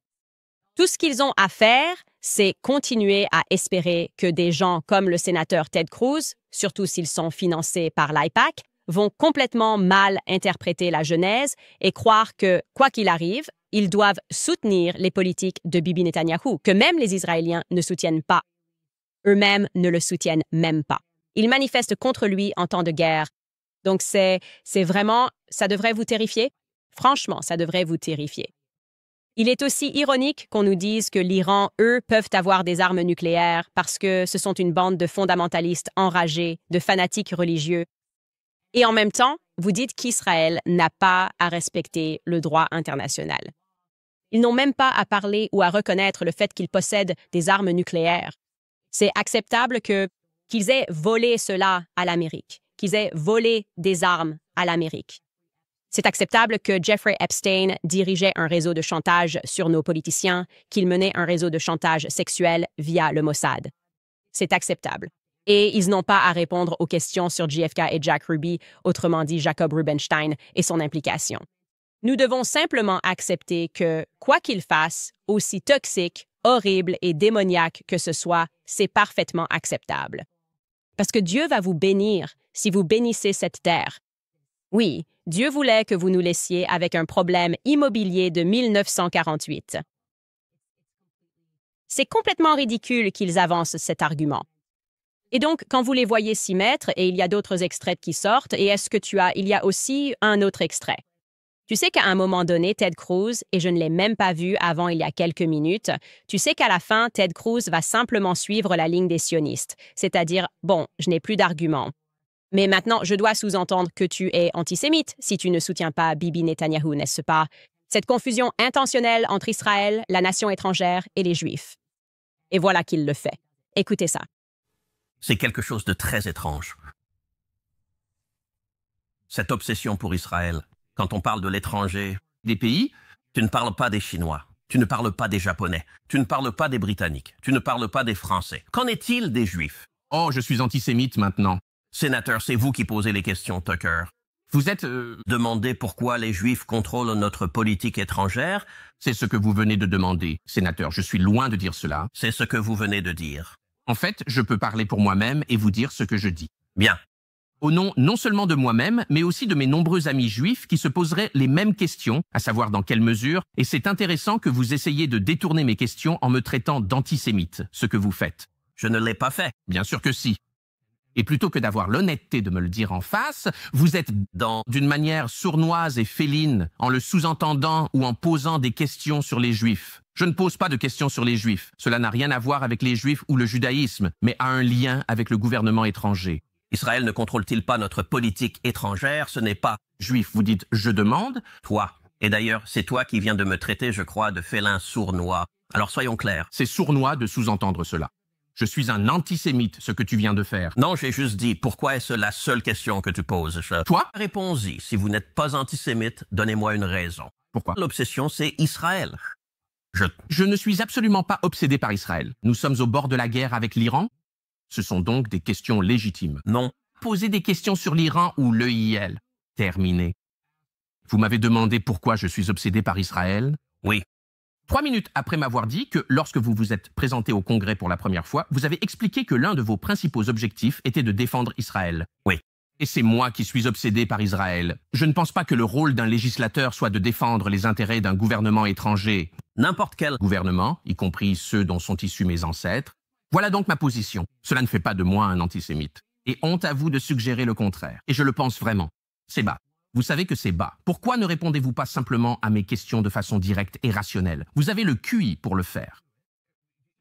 Tout ce qu'ils ont à faire, c'est continuer à espérer que des gens comme le sénateur Ted Cruz, surtout s'ils sont financés par l'AIPAC, vont complètement mal interpréter la Genèse et croire que, quoi qu'il arrive, ils doivent soutenir les politiques de Bibi Netanyahou, que même les Israéliens ne soutiennent pas. Eux-mêmes ne le soutiennent même pas. Ils manifestent contre lui en temps de guerre. Donc c'est vraiment, ça devrait vous terrifier? Franchement, ça devrait vous terrifier. Il est aussi ironique qu'on nous dise que l'Iran, eux, peuvent avoir des armes nucléaires parce que ce sont une bande de fondamentalistes enragés, de fanatiques religieux. Et en même temps, vous dites qu'Israël n'a pas à respecter le droit international. Ils n'ont même pas à parler ou à reconnaître le fait qu'ils possèdent des armes nucléaires. C'est acceptable qu'ils aient volé cela à l'Amérique, qu'ils aient volé des armes à l'Amérique. C'est acceptable que Jeffrey Epstein dirigeait un réseau de chantage sur nos politiciens, qu'il menait un réseau de chantage sexuel via le Mossad. C'est acceptable. Et ils n'ont pas à répondre aux questions sur JFK et Jack Ruby, autrement dit Jacob Rubenstein et son implication. Nous devons simplement accepter que, quoi qu'ils fassent, aussi toxique, horrible et démoniaque que ce soit, c'est parfaitement acceptable. Parce que Dieu va vous bénir si vous bénissez cette terre. Oui, Dieu voulait que vous nous laissiez avec un problème immobilier de 1948. C'est complètement ridicule qu'ils avancent cet argument. Et donc, quand vous les voyez s'y mettre, et il y a d'autres extraits qui sortent, et il y a aussi un autre extrait. Tu sais qu'à un moment donné, Ted Cruz, et je ne l'ai même pas vu avant il y a quelques minutes, tu sais qu'à la fin, Ted Cruz va simplement suivre la ligne des sionistes, c'est-à-dire, bon, je n'ai plus d'arguments. Mais maintenant, je dois sous-entendre que tu es antisémite si tu ne soutiens pas Bibi Netanyahou, n'est-ce pas? Cette confusion intentionnelle entre Israël, la nation étrangère et les Juifs. Et voilà qu'il le fait. Écoutez ça. C'est quelque chose de très étrange. Cette obsession pour Israël, quand on parle de l'étranger, Des pays? tu ne parles pas des Chinois, tu ne parles pas des Japonais, tu ne parles pas des Britanniques, tu ne parles pas des Français. Qu'en est-il des Juifs? Oh, je suis antisémite maintenant. Sénateur, c'est vous qui posez les questions, Tucker. Vous êtes... Demandez pourquoi les Juifs contrôlent notre politique étrangère, C'est ce que vous venez de demander, sénateur. Je suis loin de dire cela. c'est ce que vous venez de dire. En fait, je peux parler pour moi-même et vous dire ce que je dis. Bien. Au nom non seulement de moi-même, mais aussi de mes nombreux amis juifs qui se poseraient les mêmes questions, à savoir dans quelle mesure, et c'est intéressant que vous essayiez de détourner mes questions en me traitant d'antisémite, ce que vous faites. Je ne l'ai pas fait. Bien sûr que si. Et plutôt que d'avoir l'honnêteté de me le dire en face, vous êtes d'une manière sournoise et féline, en le sous-entendant ou en posant des questions sur les Juifs. Je ne pose pas de questions sur les Juifs. Cela n'a rien à voir avec les Juifs ou le judaïsme, mais a un lien avec le gouvernement étranger. Israël ne contrôle-t-il pas notre politique étrangère? Ce n'est pas Juif, vous dites « je demande ». toi. Et d'ailleurs, c'est toi qui viens de me traiter, je crois, de félin sournois. Alors soyons clairs. C'est sournois de sous-entendre cela. Je suis un antisémite, ce que tu viens de faire. Non, j'ai juste dit, pourquoi est-ce la seule question que tu poses? Toi? Réponds-y. Si vous n'êtes pas antisémite, donnez-moi une raison. Pourquoi? L'obsession, c'est Israël. Je ne suis absolument pas obsédé par Israël. Nous sommes au bord de la guerre avec l'Iran. Ce sont donc des questions légitimes. Non. Poser des questions sur l'Iran ou l'EIL. Terminé. Vous m'avez demandé pourquoi je suis obsédé par Israël. Oui. 3 minutes après m'avoir dit que lorsque vous vous êtes présenté au Congrès pour la première fois, vous avez expliqué que l'un de vos principaux objectifs était de défendre Israël. Oui. Et c'est moi qui suis obsédé par Israël. Je ne pense pas que le rôle d'un législateur soit de défendre les intérêts d'un gouvernement étranger. N'importe quel Gouvernement, y compris ceux dont sont issus mes ancêtres. Voilà donc ma position. Cela ne fait pas de moi un antisémite. Et honte à vous de suggérer le contraire. Et je le pense vraiment. C'est bas. Vous savez que c'est bas. Pourquoi ne répondez-vous pas simplement à mes questions de façon directe et rationnelle? Vous avez le QI pour le faire.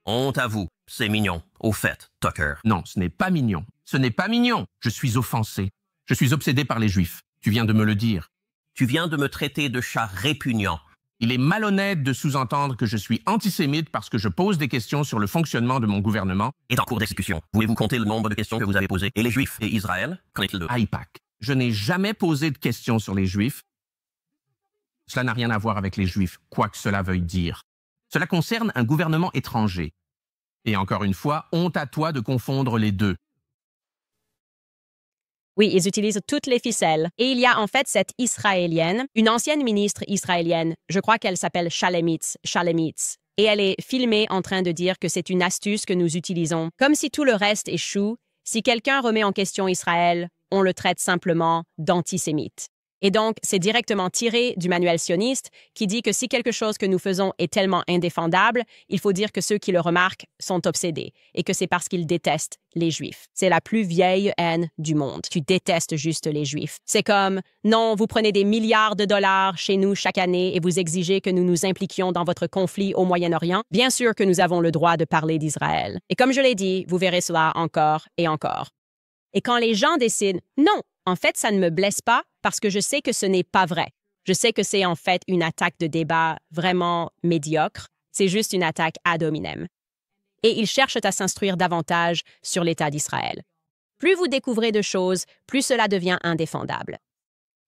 Honte à vous. C'est mignon. Au fait, Tucker. Non, ce n'est pas mignon. Ce n'est pas mignon. Je suis offensé. Je suis obsédé par les Juifs. Tu viens de me le dire. Tu viens de me traiter de chat répugnant. Il est malhonnête de sous-entendre que je suis antisémite parce que je pose des questions sur le fonctionnement de mon gouvernement. Est en cours d'exécution. Voulez-vous compter le nombre de questions que vous avez posées? Et les Juifs et Israël? Qu'en est-il de... AIPAC. Je n'ai jamais posé de questions sur les Juifs. Cela n'a rien à voir avec les Juifs, quoi que cela veuille dire. Cela concerne un gouvernement étranger. Et encore une fois, honte à toi de confondre les deux. Oui, ils utilisent toutes les ficelles. Et il y a en fait cette Israélienne, une ancienne ministre israélienne, je crois qu'elle s'appelle Shalemitz, et elle est filmée en train de dire que c'est une astuce que nous utilisons. Comme si tout le reste échoue, si quelqu'un remet en question Israël, on le traite simplement d'antisémite. Et donc, c'est directement tiré du manuel sioniste qui dit que si quelque chose que nous faisons est tellement indéfendable, il faut dire que ceux qui le remarquent sont obsédés et que c'est parce qu'ils détestent les Juifs. C'est la plus vieille haine du monde. Tu détestes juste les Juifs. C'est comme, non, vous prenez des milliards de dollars chez nous chaque année et vous exigez que nous nous impliquions dans votre conflit au Moyen-Orient. Bien sûr que nous avons le droit de parler d'Israël. Et comme je l'ai dit, vous verrez cela encore et encore. Et quand les gens décident, non, en fait, ça ne me blesse pas parce que je sais que ce n'est pas vrai. Je sais que c'est en fait une attaque de débat vraiment médiocre. C'est juste une attaque ad hominem. Et ils cherchent à s'instruire davantage sur l'État d'Israël. Plus vous découvrez de choses, plus cela devient indéfendable.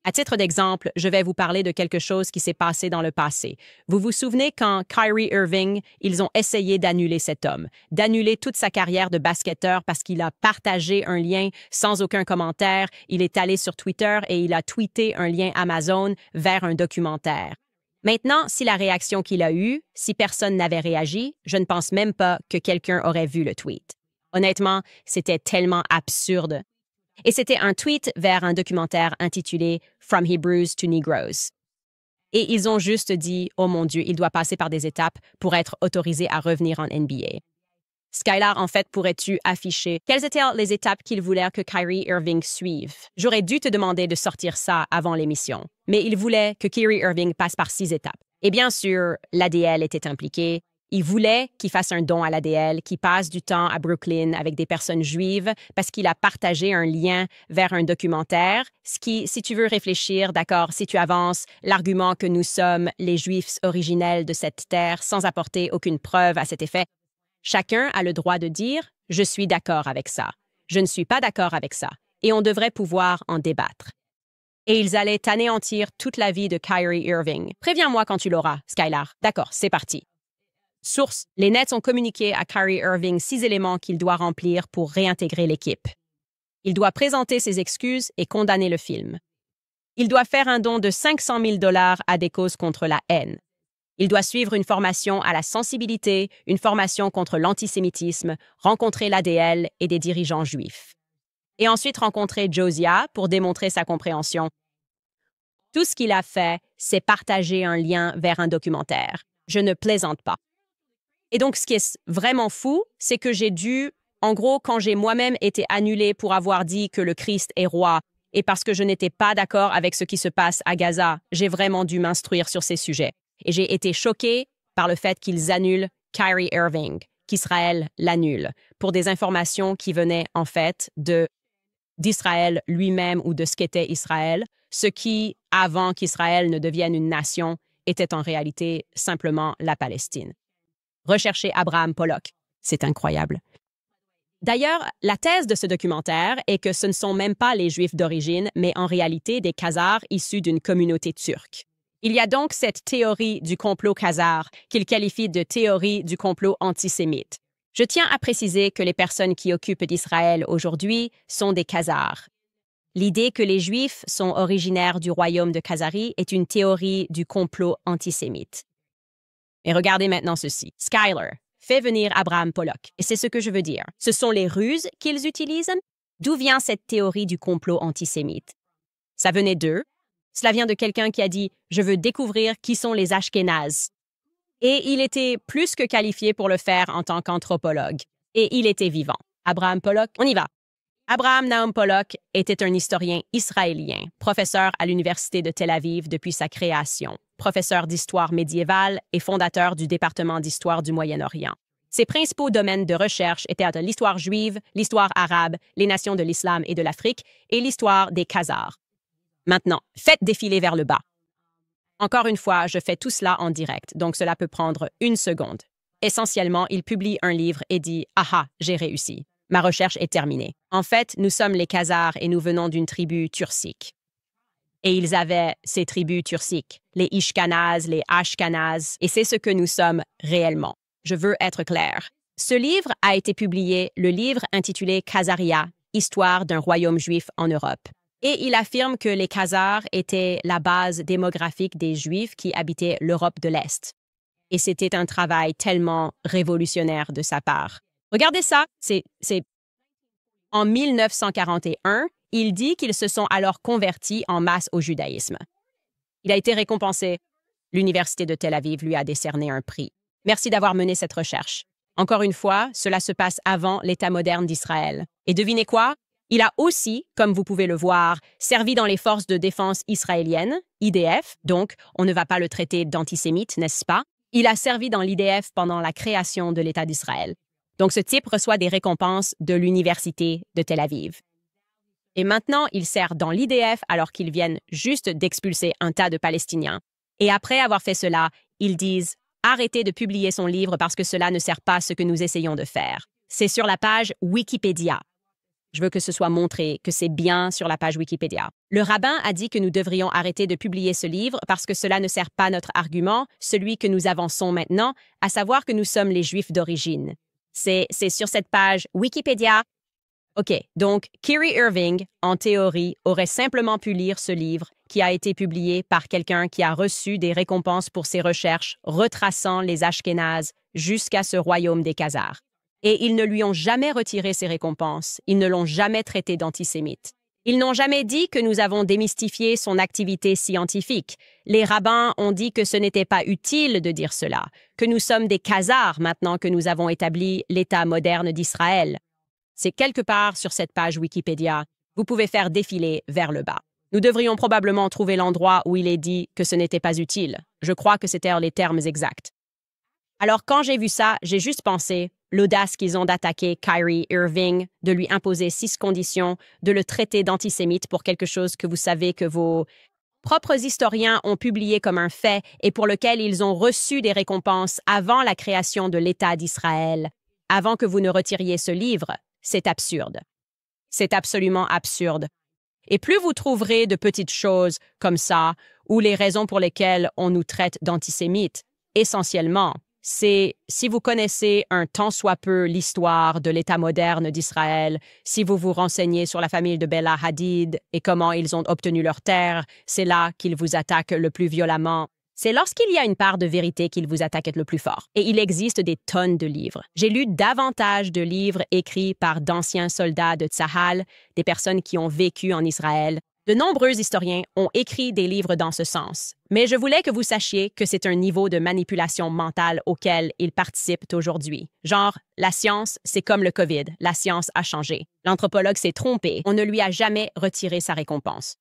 À titre d'exemple, je vais vous parler de quelque chose qui s'est passé dans le passé. Vous vous souvenez quand Kyrie Irving, ils ont essayé d'annuler cet homme, d'annuler toute sa carrière de basketteur parce qu'il a partagé un lien sans aucun commentaire, il est allé sur Twitter et il a tweeté un lien Amazon vers un documentaire. Maintenant, si la réaction qu'il a eue, si personne n'avait réagi, je ne pense même pas que quelqu'un aurait vu le tweet. Honnêtement, c'était tellement absurde. Et c'était un tweet vers un documentaire intitulé From Hebrews to Negroes. Et ils ont juste dit « Oh mon Dieu, il doit passer par des étapes pour être autorisé à revenir en NBA ». Skylar, en fait, pourrais-tu afficher quelles étaient les étapes qu'ils voulaient que Kyrie Irving suive? J'aurais dû te demander de sortir ça avant l'émission, mais ils voulaient que Kyrie Irving passe par 6 étapes. Et bien sûr, l'ADL était impliqué. Ils voulaient qu'il fasse un don à l'ADL, qu'il passe du temps à Brooklyn avec des personnes juives parce qu'il a partagé un lien vers un documentaire. Ce qui, si tu veux réfléchir, d'accord, si tu avances l'argument que nous sommes les Juifs originels de cette terre sans apporter aucune preuve à cet effet, chacun a le droit de dire « Je suis d'accord avec ça »,« Je ne suis pas d'accord avec ça », et on devrait pouvoir en débattre. Et ils allaient anéantir toute la vie de Kyrie Irving. Préviens-moi quand tu l'auras, Skylar. D'accord, c'est parti. Source, les Nets ont communiqué à Kyrie Irving 6 éléments qu'il doit remplir pour réintégrer l'équipe. Il doit présenter ses excuses et condamner le film. Il doit faire un don de 500 000 $ à des causes contre la haine. Il doit suivre une formation à la sensibilité, une formation contre l'antisémitisme, rencontrer l'ADL et des dirigeants juifs. Et ensuite rencontrer Josiah pour démontrer sa compréhension. Tout ce qu'il a fait, c'est partager un lien vers un documentaire. Je ne plaisante pas. Et donc, ce qui est vraiment fou, c'est que j'ai dû, en gros, quand j'ai moi-même été annulée pour avoir dit que le Christ est roi et parce que je n'étais pas d'accord avec ce qui se passe à Gaza, j'ai vraiment dû m'instruire sur ces sujets. Et j'ai été choquée par le fait qu'ils annulent Kyrie Irving, qu'Israël l'annule, pour des informations qui venaient en fait d'Israël lui-même ou de ce qu'était Israël, ce qui, avant qu'Israël ne devienne une nation, était en réalité simplement la Palestine. Recherchez Abraham Pollock. C'est incroyable. D'ailleurs, la thèse de ce documentaire est que ce ne sont même pas les Juifs d'origine, mais en réalité des Khazars issus d'une communauté turque. Il y a donc cette théorie du complot khazar qu'il qualifie de théorie du complot antisémite. Je tiens à préciser que les personnes qui occupent d'Israël aujourd'hui sont des Khazars. L'idée que les Juifs sont originaires du royaume de Khazarie est une théorie du complot antisémite. Et regardez maintenant ceci. Skylar fait venir Abraham Pollock. Et c'est ce que je veux dire. Ce sont les ruses qu'ils utilisent. D'où vient cette théorie du complot antisémite? Ça venait d'eux. Cela vient de quelqu'un qui a dit « Je veux découvrir qui sont les Ashkénazes ». Et il était plus que qualifié pour le faire en tant qu'anthropologue. Et il était vivant. Abraham Pollock, on y va. Abraham Nahum Pollock était un historien israélien, professeur à l'Université de Tel Aviv depuis sa création, professeur d'histoire médiévale et fondateur du département d'histoire du Moyen-Orient. Ses principaux domaines de recherche étaient l'histoire juive, l'histoire arabe, les nations de l'islam et de l'Afrique et l'histoire des Khazars. Maintenant, faites défiler vers le bas. Encore une fois, je fais tout cela en direct, donc cela peut prendre 1 seconde. Essentiellement, il publie un livre et dit « Ah, j'ai réussi. Ma recherche est terminée. En fait, nous sommes les Khazars et nous venons d'une tribu turcique. » Et ils avaient ces tribus turciques, les Ishkanazes, les Ashkanazes, et c'est ce que nous sommes réellement. Je veux être clair. Ce livre a été publié, le livre intitulé Khazaria, Histoire d'un royaume juif en Europe. Et il affirme que les Khazars étaient la base démographique des Juifs qui habitaient l'Europe de l'Est. Et c'était un travail tellement révolutionnaire de sa part. Regardez ça, c'est en 1941, il dit qu'ils se sont alors convertis en masse au judaïsme. Il a été récompensé. L'Université de Tel Aviv lui a décerné un prix. Merci d'avoir mené cette recherche. Encore une fois, cela se passe avant l'État moderne d'Israël. Et devinez quoi? Il a aussi, comme vous pouvez le voir, servi dans les forces de défense israéliennes, IDF, donc on ne va pas le traiter d'antisémite, n'est-ce pas? Il a servi dans l'IDF pendant la création de l'État d'Israël. Donc ce type reçoit des récompenses de l'Université de Tel Aviv. Et maintenant, il sert dans l'IDF alors qu'ils viennent juste d'expulser un tas de Palestiniens. Et après avoir fait cela, ils disent « Arrêtez de publier son livre parce que cela ne sert pas à ce que nous essayons de faire. » C'est sur la page Wikipédia. Je veux que ce soit montré que c'est bien sur la page Wikipédia. Le rabbin a dit que nous devrions arrêter de publier ce livre parce que cela ne sert pas notre argument, celui que nous avançons maintenant, à savoir que nous sommes les Juifs d'origine. C'est sur cette page Wikipédia. OK, donc Kyrie Irving, en théorie, aurait simplement pu lire ce livre qui a été publié par quelqu'un qui a reçu des récompenses pour ses recherches retraçant les Ashkénazes jusqu'à ce royaume des Khazars. Et ils ne lui ont jamais retiré ses récompenses. Ils ne l'ont jamais traité d'antisémite. Ils n'ont jamais dit que nous avons démystifié son activité scientifique. Les rabbins ont dit que ce n'était pas utile de dire cela, que nous sommes des khazars maintenant que nous avons établi l'État moderne d'Israël. C'est quelque part sur cette page Wikipédia. Vous pouvez faire défiler vers le bas. Nous devrions probablement trouver l'endroit où il est dit que ce n'était pas utile. Je crois que c'était les termes exacts. Alors quand j'ai vu ça, j'ai juste pensé l'audace qu'ils ont d'attaquer Kyrie Irving, de lui imposer 6 conditions, de le traiter d'antisémite pour quelque chose que vous savez que vos propres historiens ont publié comme un fait et pour lequel ils ont reçu des récompenses avant la création de l'État d'Israël, avant que vous ne retiriez ce livre. C'est absurde. C'est absolument absurde. Et plus vous trouverez de petites choses comme ça, ou les raisons pour lesquelles on nous traite d'antisémites, essentiellement, c'est si vous connaissez un tant soit peu l'histoire de l'État moderne d'Israël, si vous vous renseignez sur la famille de Bella Hadid et comment ils ont obtenu leur terre, c'est là qu'ils vous attaquent le plus violemment. C'est lorsqu'il y a une part de vérité qu'ils vous attaquent le plus fort. Et il existe des tonnes de livres. J'ai lu davantage de livres écrits par d'anciens soldats de Tzahal, des personnes qui ont vécu en Israël. De nombreux historiens ont écrit des livres dans ce sens. Mais je voulais que vous sachiez que c'est un niveau de manipulation mentale auquel ils participent aujourd'hui. Genre, la science, c'est comme le COVID. La science a changé. L'anthropologue s'est trompé. On ne lui a jamais retiré sa récompense.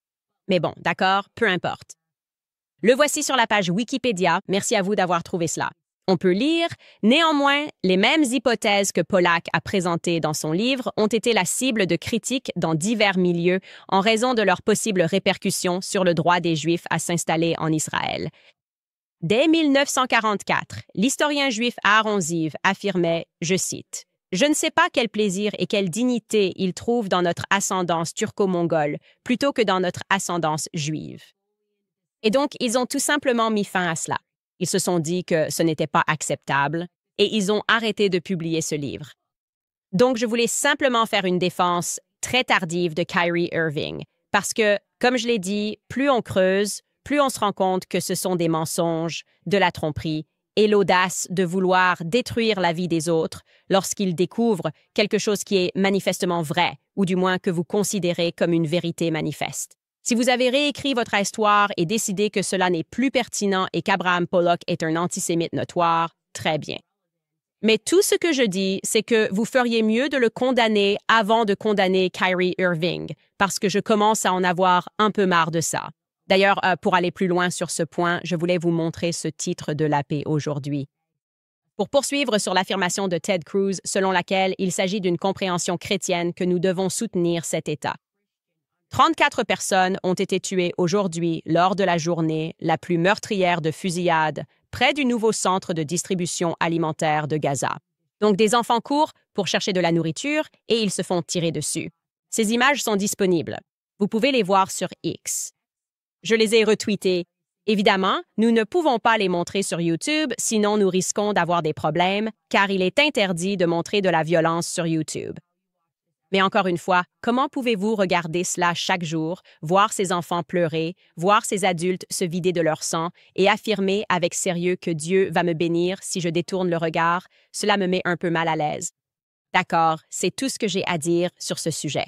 Mais bon, d'accord, peu importe. Le voici sur la page Wikipédia. Merci à vous d'avoir trouvé cela. On peut lire, néanmoins, les mêmes hypothèses que Pollack a présentées dans son livre ont été la cible de critiques dans divers milieux en raison de leurs possibles répercussions sur le droit des Juifs à s'installer en Israël. Dès 1944, l'historien juif Aaron Ziv affirmait, je cite, « Je ne sais pas quel plaisir et quelle dignité il trouve dans notre ascendance turco-mongole plutôt que dans notre ascendance juive. » Et donc, ils ont tout simplement mis fin à cela. Ils se sont dit que ce n'était pas acceptable et ils ont arrêté de publier ce livre. Donc, je voulais simplement faire une défense très tardive de Kyrie Irving parce que, comme je l'ai dit, plus on creuse, plus on se rend compte que ce sont des mensonges, de la tromperie et l'audace de vouloir détruire la vie des autres lorsqu'ils découvrent quelque chose qui est manifestement vrai ou du moins que vous considérez comme une vérité manifeste. Si vous avez réécrit votre histoire et décidé que cela n'est plus pertinent et qu'Abraham Pollock est un antisémite notoire, très bien. Mais tout ce que je dis, c'est que vous feriez mieux de le condamner avant de condamner Kyrie Irving, parce que je commence à en avoir un peu marre de ça. D'ailleurs, pour aller plus loin sur ce point, je voulais vous montrer ce titre de la paix aujourd'hui. Pour poursuivre sur l'affirmation de Ted Cruz selon laquelle il s'agit d'une compréhension chrétienne que nous devons soutenir cet État. 34 personnes ont été tuées aujourd'hui lors de la journée la plus meurtrière de fusillades près du nouveau centre de distribution alimentaire de Gaza. Donc des enfants courent pour chercher de la nourriture et ils se font tirer dessus. Ces images sont disponibles. Vous pouvez les voir sur X. Je les ai retweetées. Évidemment, nous ne pouvons pas les montrer sur YouTube, sinon nous risquons d'avoir des problèmes, car il est interdit de montrer de la violence sur YouTube. Mais encore une fois, comment pouvez-vous regarder cela chaque jour, voir ces enfants pleurer, voir ces adultes se vider de leur sang et affirmer avec sérieux que Dieu va me bénir si je détourne le regard? Cela me met un peu mal à l'aise. D'accord, c'est tout ce que j'ai à dire sur ce sujet.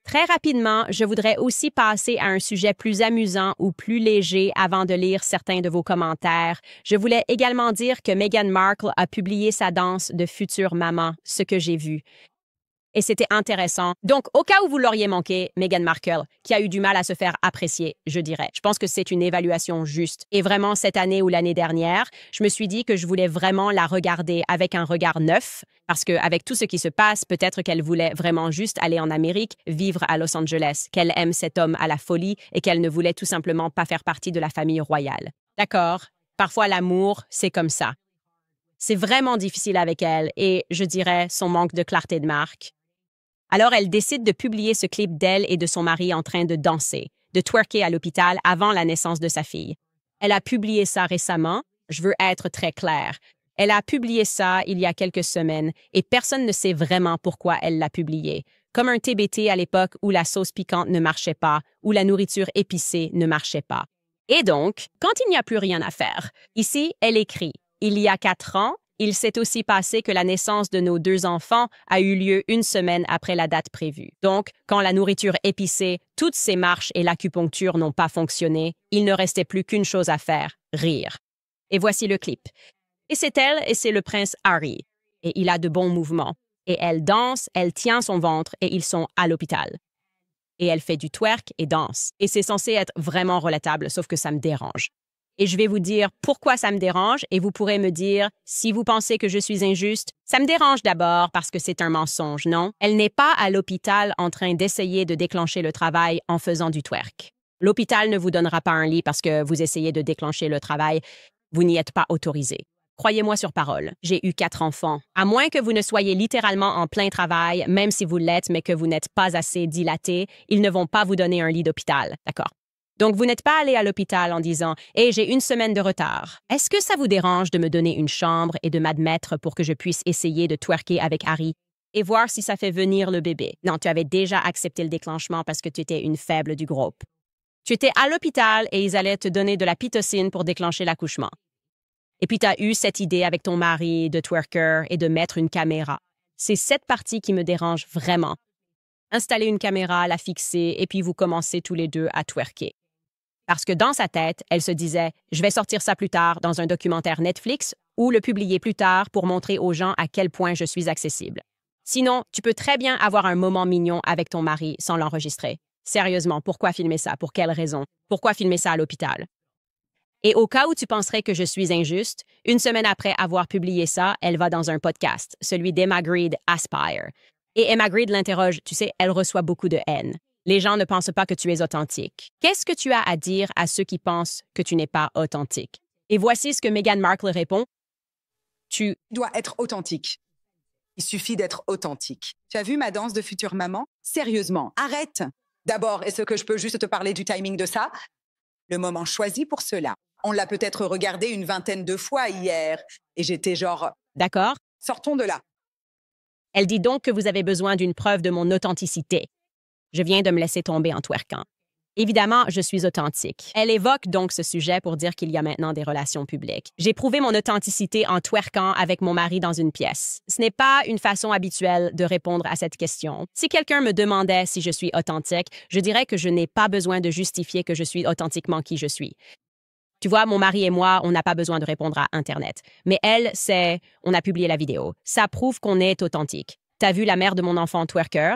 Très rapidement, je voudrais aussi passer à un sujet plus amusant ou plus léger avant de lire certains de vos commentaires. Je voulais également dire que Meghan Markle a publié sa danse de future maman, ce que j'ai vu. Et c'était intéressant. Donc, au cas où vous l'auriez manqué, Meghan Markle, qui a eu du mal à se faire apprécier, je dirais. Je pense que c'est une évaluation juste. Et vraiment, cette année ou l'année dernière, je me suis dit que je voulais vraiment la regarder avec un regard neuf, parce qu'avec tout ce qui se passe, peut-être qu'elle voulait vraiment juste aller en Amérique, vivre à Los Angeles, qu'elle aime cet homme à la folie et qu'elle ne voulait tout simplement pas faire partie de la famille royale. D'accord? Parfois, l'amour, c'est comme ça. C'est vraiment difficile avec elle et, je dirais, son manque de clarté de marque. Alors, elle décide de publier ce clip d'elle et de son mari en train de danser, de twerker à l'hôpital avant la naissance de sa fille. Elle a publié ça récemment, je veux être très claire. Elle a publié ça il y a quelques semaines et personne ne sait vraiment pourquoi elle l'a publié. Comme un TBT à l'époque où la sauce piquante ne marchait pas, où la nourriture épicée ne marchait pas. Et donc, quand il n'y a plus rien à faire, ici, elle écrit « Il y a 4 ans, Il s'est aussi passé que la naissance de nos 2 enfants a eu lieu 1 semaine après la date prévue. Donc, quand la nourriture épicée, toutes ces marches et l'acupuncture n'ont pas fonctionné, il ne restait plus qu'une chose à faire, rire. Et voici le clip. Et c'est elle et c'est le prince Harry. Et il a de bons mouvements. Et elle danse, elle tient son ventre et ils sont à l'hôpital. Et elle fait du twerk et danse. Et c'est censé être vraiment relatable, sauf que ça me dérange. Et je vais vous dire pourquoi ça me dérange et vous pourrez me dire si vous pensez que je suis injuste. Ça me dérange d'abord parce que c'est un mensonge, non? Elle n'est pas à l'hôpital en train d'essayer de déclencher le travail en faisant du twerk. L'hôpital ne vous donnera pas un lit parce que vous essayez de déclencher le travail. Vous n'y êtes pas autorisé. Croyez-moi sur parole, j'ai eu 4 enfants. À moins que vous ne soyez littéralement en plein travail, même si vous l'êtes, mais que vous n'êtes pas assez dilaté, ils ne vont pas vous donner un lit d'hôpital, d'accord? Donc, vous n'êtes pas allé à l'hôpital en disant « Hey, j'ai 1 semaine de retard. Est-ce que ça vous dérange de me donner une chambre et de m'admettre pour que je puisse essayer de twerker avec Harry et voir si ça fait venir le bébé? » Non, tu avais déjà accepté le déclenchement parce que tu étais une faible du groupe. Tu étais à l'hôpital et ils allaient te donner de la pitocine pour déclencher l'accouchement. Et puis, tu as eu cette idée avec ton mari de twerker et de mettre une caméra. C'est cette partie qui me dérange vraiment. Installer une caméra, la fixer, et puis vous commencez tous les 2 à twerker. Parce que dans sa tête, elle se disait « Je vais sortir ça plus tard dans un documentaire Netflix ou le publier plus tard pour montrer aux gens à quel point je suis accessible. » Sinon, tu peux très bien avoir un moment mignon avec ton mari sans l'enregistrer. Sérieusement, pourquoi filmer ça? Pour quelle raison? Pourquoi filmer ça à l'hôpital? Et au cas où tu penserais que je suis injuste, 1 semaine après avoir publié ça, elle va dans un podcast, celui d'Emma Grede, Aspire. Et Emma Grede l'interroge, tu sais, elle reçoit beaucoup de haine. Les gens ne pensent pas que tu es authentique. Qu'est-ce que tu as à dire à ceux qui pensent que tu n'es pas authentique? Et voici ce que Meghan Markle répond. Tu dois être authentique. Il suffit d'être authentique. Tu as vu ma danse de future maman? Sérieusement, arrête! D'abord, est-ce que je peux juste te parler du timing de ça? Le moment choisi pour cela. On l'a peut-être regardé une 20aine de fois hier. Et j'étais genre... D'accord? Sortons de là. Elle dit donc que vous avez besoin d'une preuve de mon authenticité. Je viens de me laisser tomber en twerkant. Évidemment, je suis authentique. Elle évoque donc ce sujet pour dire qu'il y a maintenant des relations publiques. J'ai prouvé mon authenticité en twerkant avec mon mari dans une pièce. Ce n'est pas une façon habituelle de répondre à cette question. Si quelqu'un me demandait si je suis authentique, je dirais que je n'ai pas besoin de justifier que je suis authentiquement qui je suis. Tu vois, mon mari et moi, on n'a pas besoin de répondre à Internet. Mais elle, on a publié la vidéo. Ça prouve qu'on est authentique. T'as vu la mère de mon enfant twerker?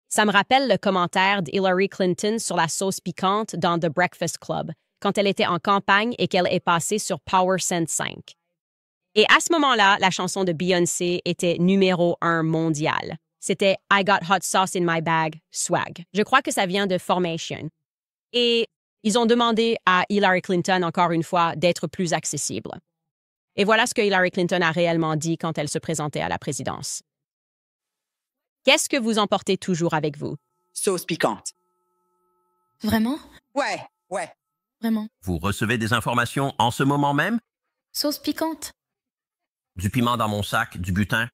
Ça me rappelle le commentaire d'Hillary Clinton sur la sauce piquante dans The Breakfast Club, quand elle était en campagne et qu'elle est passée sur Power Cent 5. Et à ce moment-là, la chanson de Beyoncé était numéro 1 mondial. C'était I Got Hot Sauce in My Bag, Swag. Je crois que ça vient de Formation. Et ils ont demandé à Hillary Clinton, encore une fois, d'être plus accessible. Et voilà ce que Hillary Clinton a réellement dit quand elle se présentait à la présidence. Qu'est-ce que vous emportez toujours avec vous? Sauce piquante. Vraiment? Ouais. Vraiment. Vous recevez des informations en ce moment même? Sauce piquante? Du piment dans mon sac, du butin?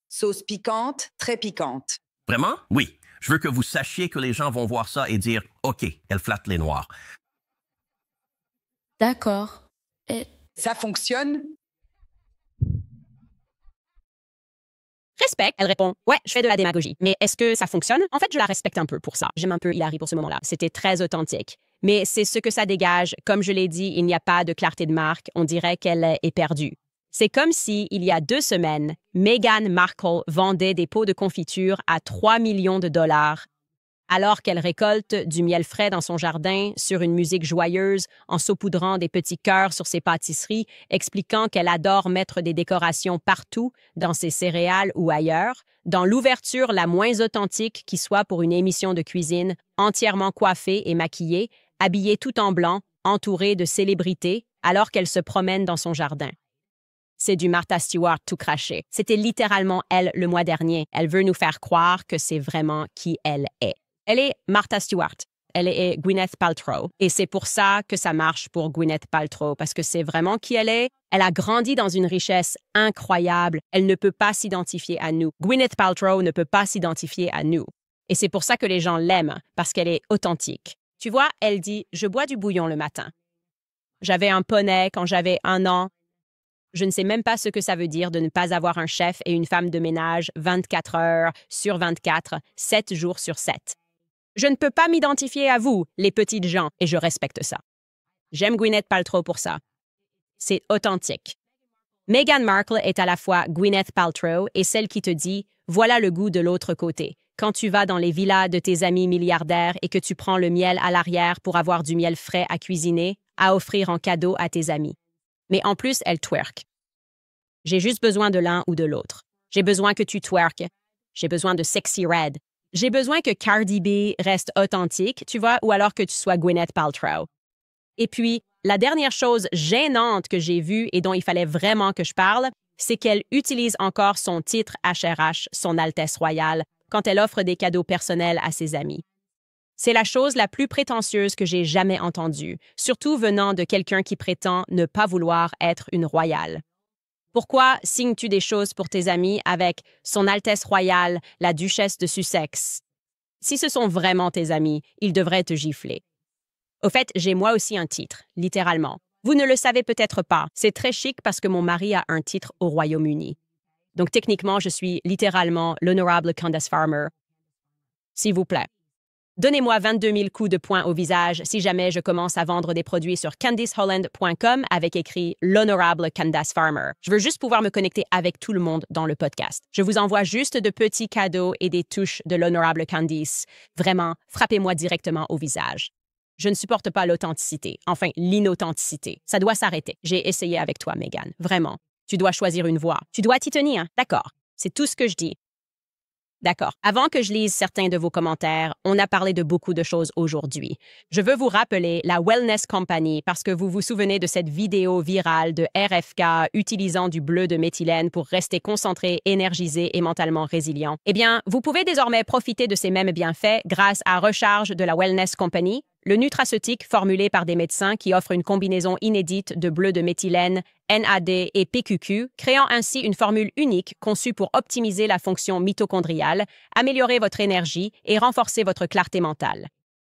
Sauce piquante, très piquante. Vraiment? Oui. Je veux que vous sachiez que les gens vont voir ça et dire « OK, elle flatte les Noirs ». D'accord. Et Ça fonctionne? Respect, elle répond. Ouais, je fais de la démagogie. Mais est-ce que ça fonctionne? En fait, je la respecte un peu pour ça. J'aime un peu Hillary pour ce moment-là. C'était très authentique. Mais c'est ce que ça dégage. Comme je l'ai dit, il n'y a pas de clarté de marque. On dirait qu'elle est perdue. C'est comme si, il y a 2 semaines, Meghan Markle vendait des pots de confiture à 3 millions de dollars, alors qu'elle récolte du miel frais dans son jardin sur une musique joyeuse, en saupoudrant des petits cœurs sur ses pâtisseries, expliquant qu'elle adore mettre des décorations partout, dans ses céréales ou ailleurs, dans l'ouverture la moins authentique qui soit pour une émission de cuisine, entièrement coiffée et maquillée, habillée tout en blanc, entourée de célébrités, alors qu'elle se promène dans son jardin. C'est du Martha Stewart tout craché. C'était littéralement elle le mois dernier. Elle veut nous faire croire que c'est vraiment qui elle est. Elle est Martha Stewart. Elle est Gwyneth Paltrow. Et c'est pour ça que ça marche pour Gwyneth Paltrow, parce que c'est vraiment qui elle est. Elle a grandi dans une richesse incroyable. Elle ne peut pas s'identifier à nous. Gwyneth Paltrow ne peut pas s'identifier à nous. Et c'est pour ça que les gens l'aiment, parce qu'elle est authentique. Tu vois, elle dit « Je bois du bouillon le matin. J'avais un poney quand j'avais 1 an. Je ne sais même pas ce que ça veut dire de ne pas avoir un chef et une femme de ménage 24 heures sur 24, 7 jours sur 7. Je ne peux pas m'identifier à vous, les petites gens, et je respecte ça. J'aime Gwyneth Paltrow pour ça. C'est authentique. Meghan Markle est à la fois Gwyneth Paltrow et celle qui te dit « Voilà le goût de l'autre côté ». Quand tu vas dans les villas de tes amis milliardaires et que tu prends le miel à l'arrière pour avoir du miel frais à cuisiner, à offrir en cadeau à tes amis. Mais en plus, elle twerk. J'ai juste besoin de l'un ou de l'autre. J'ai besoin que tu twerk. J'ai besoin de Sexy Red. J'ai besoin que Cardi B reste authentique, tu vois, ou alors que tu sois Gwyneth Paltrow. Et puis, la dernière chose gênante que j'ai vue et dont il fallait vraiment que je parle, c'est qu'elle utilise encore son titre HRH, son Altesse royale, quand elle offre des cadeaux personnels à ses amis. C'est la chose la plus prétentieuse que j'ai jamais entendue, surtout venant de quelqu'un qui prétend ne pas vouloir être une royale. Pourquoi signes-tu des choses pour tes amis avec Son Altesse royale, la duchesse de Sussex? Si ce sont vraiment tes amis, ils devraient te gifler. Au fait, j'ai moi aussi un titre, littéralement. Vous ne le savez peut-être pas, c'est très chic parce que mon mari a un titre au Royaume-Uni. Donc techniquement, je suis littéralement l'honorable Candace Farmer. S'il vous plaît. Donnez-moi 22 000 coups de poing au visage si jamais je commence à vendre des produits sur candiceholland.com avec écrit l'honorable Candace Farmer. Je veux juste pouvoir me connecter avec tout le monde dans le podcast. Je vous envoie juste de petits cadeaux et des touches de l'honorable Candice. Vraiment, frappez-moi directement au visage. Je ne supporte pas l'authenticité, enfin l'inauthenticité. Ça doit s'arrêter. J'ai essayé avec toi, Meghan. Vraiment. Tu dois choisir une voie. Tu dois t'y tenir. D'accord. C'est tout ce que je dis. D'accord. Avant que je lise certains de vos commentaires, on a parlé de beaucoup de choses aujourd'hui. Je veux vous rappeler la Wellness Company parce que vous vous souvenez de cette vidéo virale de RFK utilisant du bleu de méthylène pour rester concentré, énergisé et mentalement résilient. Eh bien, vous pouvez désormais profiter de ces mêmes bienfaits grâce à Recharge de la Wellness Company, le nutraceutique formulé par des médecins qui offre une combinaison inédite de bleu de méthylène, NAD et PQQ, créant ainsi une formule unique conçue pour optimiser la fonction mitochondriale, améliorer votre énergie et renforcer votre clarté mentale.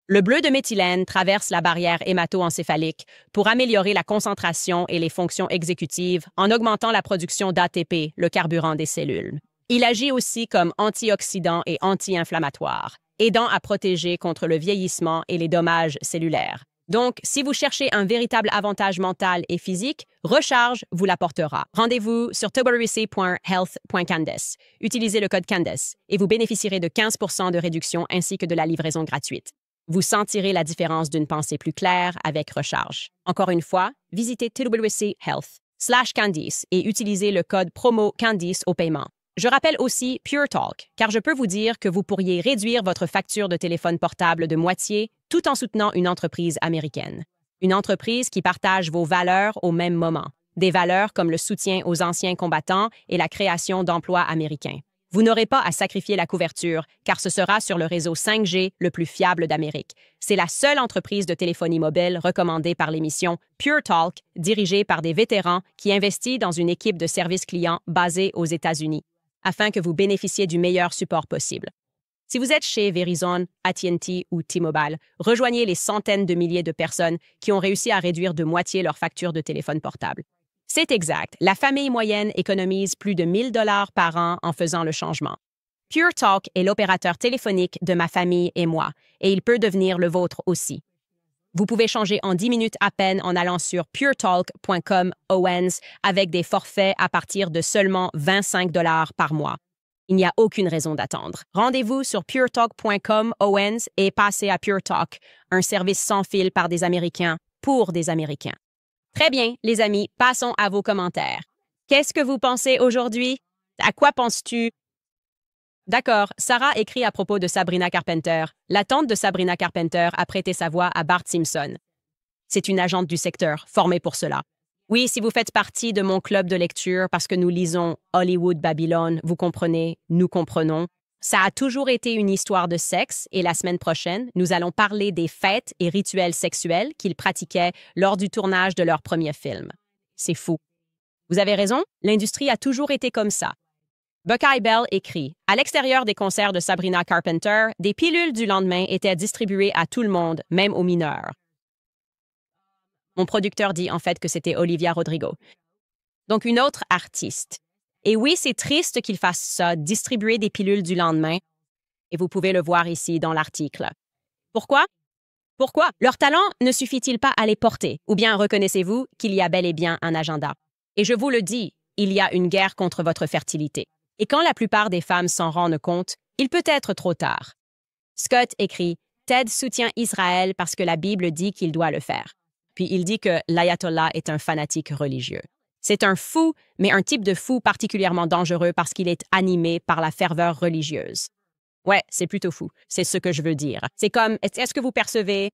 Le bleu de méthylène traverse la barrière hémato-encéphalique pour améliorer la concentration et les fonctions exécutives en augmentant la production d'ATP, le carburant des cellules. Il agit aussi comme antioxydant et anti-inflammatoire, aidant à protéger contre le vieillissement et les dommages cellulaires. Donc, si vous cherchez un véritable avantage mental et physique, Recharge vous l'apportera. Rendez-vous sur tuberosy.health.candace. Utilisez le code Candace et vous bénéficierez de 15% de réduction ainsi que de la livraison gratuite. Vous sentirez la différence d'une pensée plus claire avec Recharge. Encore une fois, visitez tuberosy.health/Candice et utilisez le code promo Candice au paiement. Je rappelle aussi Pure Talk, car je peux vous dire que vous pourriez réduire votre facture de téléphone portable de moitié tout en soutenant une entreprise américaine. Une entreprise qui partage vos valeurs au même moment. Des valeurs comme le soutien aux anciens combattants et la création d'emplois américains. Vous n'aurez pas à sacrifier la couverture, car ce sera sur le réseau 5G le plus fiable d'Amérique. C'est la seule entreprise de téléphonie mobile recommandée par l'émission Pure Talk, dirigée par des vétérans qui investit dans une équipe de services clients basée aux États-Unis, afin que vous bénéficiez du meilleur support possible. Si vous êtes chez Verizon, AT&T ou T-Mobile, rejoignez les centaines de milliers de personnes qui ont réussi à réduire de moitié leur facture de téléphone portable. C'est exact, la famille moyenne économise plus de 1 000 $ par an en faisant le changement. Pure Talk est l'opérateur téléphonique de ma famille et moi, et il peut devenir le vôtre aussi. Vous pouvez changer en 10 minutes à peine en allant sur puretalk.com Owens avec des forfaits à partir de seulement 25 $ par mois. Il n'y a aucune raison d'attendre. Rendez-vous sur puretalk.com Owens et passez à Pure Talk, un service sans fil par des Américains pour des Américains. Très bien, les amis, passons à vos commentaires. Qu'est-ce que vous pensez aujourd'hui? À quoi penses-tu? D'accord, Sarah écrit à propos de Sabrina Carpenter. La tante de Sabrina Carpenter a prêté sa voix à Bart Simpson. C'est une agente du secteur, formée pour cela. Oui, si vous faites partie de mon club de lecture parce que nous lisons Hollywood Babylone, vous comprenez, nous comprenons. Ça a toujours été une histoire de sexe et la semaine prochaine, nous allons parler des fêtes et rituels sexuels qu'ils pratiquaient lors du tournage de leur premier film. C'est fou. Vous avez raison, l'industrie a toujours été comme ça. Buckeye Bell écrit « À l'extérieur des concerts de Sabrina Carpenter, des pilules du lendemain étaient distribuées à tout le monde, même aux mineurs. » Mon producteur dit en fait que c'était Olivia Rodrigo. Donc, une autre artiste. Et oui, c'est triste qu'il fasse ça, distribuer des pilules du lendemain. Et vous pouvez le voir ici dans l'article. Pourquoi? Pourquoi? Leur talent ne suffit-il pas à les porter? Ou bien reconnaissez-vous qu'il y a bel et bien un agenda? Et je vous le dis, il y a une guerre contre votre fertilité. Et quand la plupart des femmes s'en rendent compte, il peut être trop tard. Scott écrit « Ted soutient Israël parce que la Bible dit qu'il doit le faire. » Puis il dit que l'ayatollah est un fanatique religieux. C'est un fou, mais un type de fou particulièrement dangereux parce qu'il est animé par la ferveur religieuse. Ouais, c'est plutôt fou. C'est ce que je veux dire. C'est comme, est-ce que vous percevez?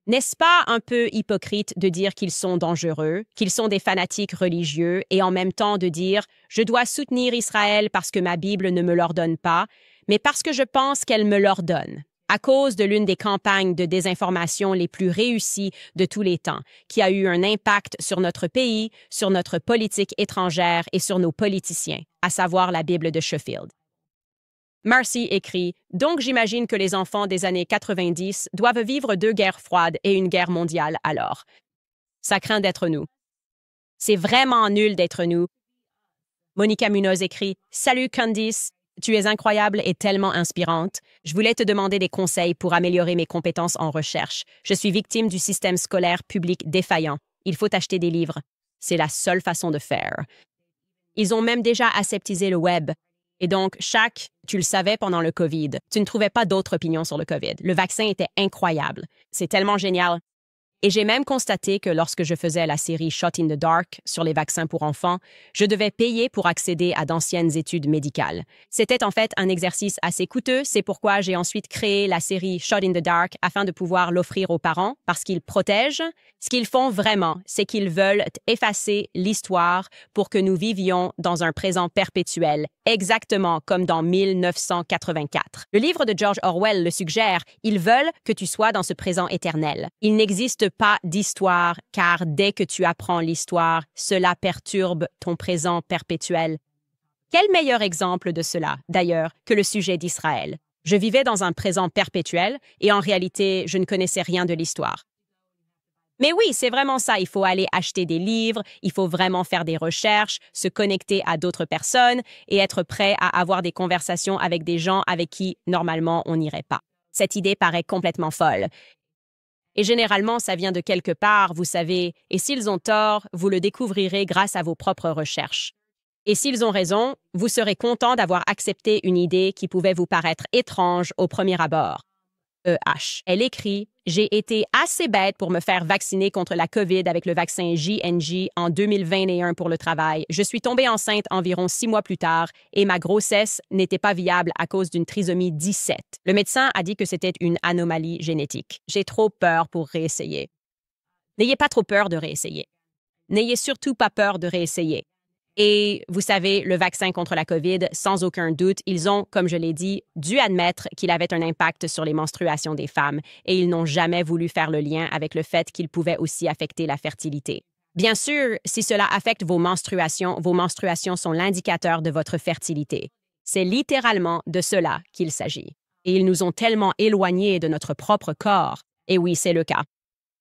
N'est-ce pas un peu hypocrite de dire qu'ils sont dangereux, qu'ils sont des fanatiques religieux, et en même temps de dire « Je dois soutenir Israël parce que ma Bible ne me l'ordonne pas, mais parce que je pense qu'elle me l'ordonne. » À cause de l'une des campagnes de désinformation les plus réussies de tous les temps, qui a eu un impact sur notre pays, sur notre politique étrangère et sur nos politiciens, à savoir la Bible de Sheffield. Marcy écrit « Donc j'imagine que les enfants des années 90 doivent vivre 2 guerres froides et une guerre mondiale alors. Ça craint d'être nous. C'est vraiment nul d'être nous. » Monica Munoz écrit « Salut Candice, tu es incroyable et tellement inspirante. Je voulais te demander des conseils pour améliorer mes compétences en recherche. Je suis victime du système scolaire public défaillant. Il faut acheter des livres. C'est la seule façon de faire. Ils ont même déjà aseptisé le web. Et donc, tu le savais pendant le COVID, tu ne trouvais pas d'autres opinions sur le COVID. Le vaccin était incroyable. C'est tellement génial. Et j'ai même constaté que lorsque je faisais la série Shot in the Dark sur les vaccins pour enfants, je devais payer pour accéder à d'anciennes études médicales. C'était en fait un exercice assez coûteux, c'est pourquoi j'ai ensuite créé la série Shot in the Dark afin de pouvoir l'offrir aux parents, parce qu'ils protègent. Ce qu'ils font vraiment, c'est qu'ils veulent effacer l'histoire pour que nous vivions dans un présent perpétuel, exactement comme dans 1984. Le livre de George Orwell le suggère, ils veulent que tu sois dans ce présent éternel. Il n'existe pas d'histoire, car dès que tu apprends l'histoire, cela perturbe ton présent perpétuel. Quel meilleur exemple de cela, d'ailleurs, que le sujet d'Israël? Je vivais dans un présent perpétuel et en réalité, je ne connaissais rien de l'histoire. Mais oui, c'est vraiment ça. Il faut aller acheter des livres, il faut vraiment faire des recherches, se connecter à d'autres personnes et être prêt à avoir des conversations avec des gens avec qui, normalement, on n'irait pas. Cette idée paraît complètement folle. Et généralement, ça vient de quelque part, vous savez, et s'ils ont tort, vous le découvrirez grâce à vos propres recherches. Et s'ils ont raison, vous serez content d'avoir accepté une idée qui pouvait vous paraître étrange au premier abord. Elle écrit « J'ai été assez bête pour me faire vacciner contre la COVID avec le vaccin J&J en 2021 pour le travail. Je suis tombée enceinte environ 6 mois plus tard et ma grossesse n'était pas viable à cause d'une trisomie 17. Le médecin a dit que c'était une anomalie génétique. J'ai trop peur pour réessayer. » N'ayez pas trop peur de réessayer. N'ayez surtout pas peur de réessayer. Et vous savez, le vaccin contre la COVID, sans aucun doute, ils ont, comme je l'ai dit, dû admettre qu'il avait un impact sur les menstruations des femmes et ils n'ont jamais voulu faire le lien avec le fait qu'il pouvait aussi affecter la fertilité. Bien sûr, si cela affecte vos menstruations sont l'indicateur de votre fertilité. C'est littéralement de cela qu'il s'agit. Et ils nous ont tellement éloignés de notre propre corps. Et oui, c'est le cas.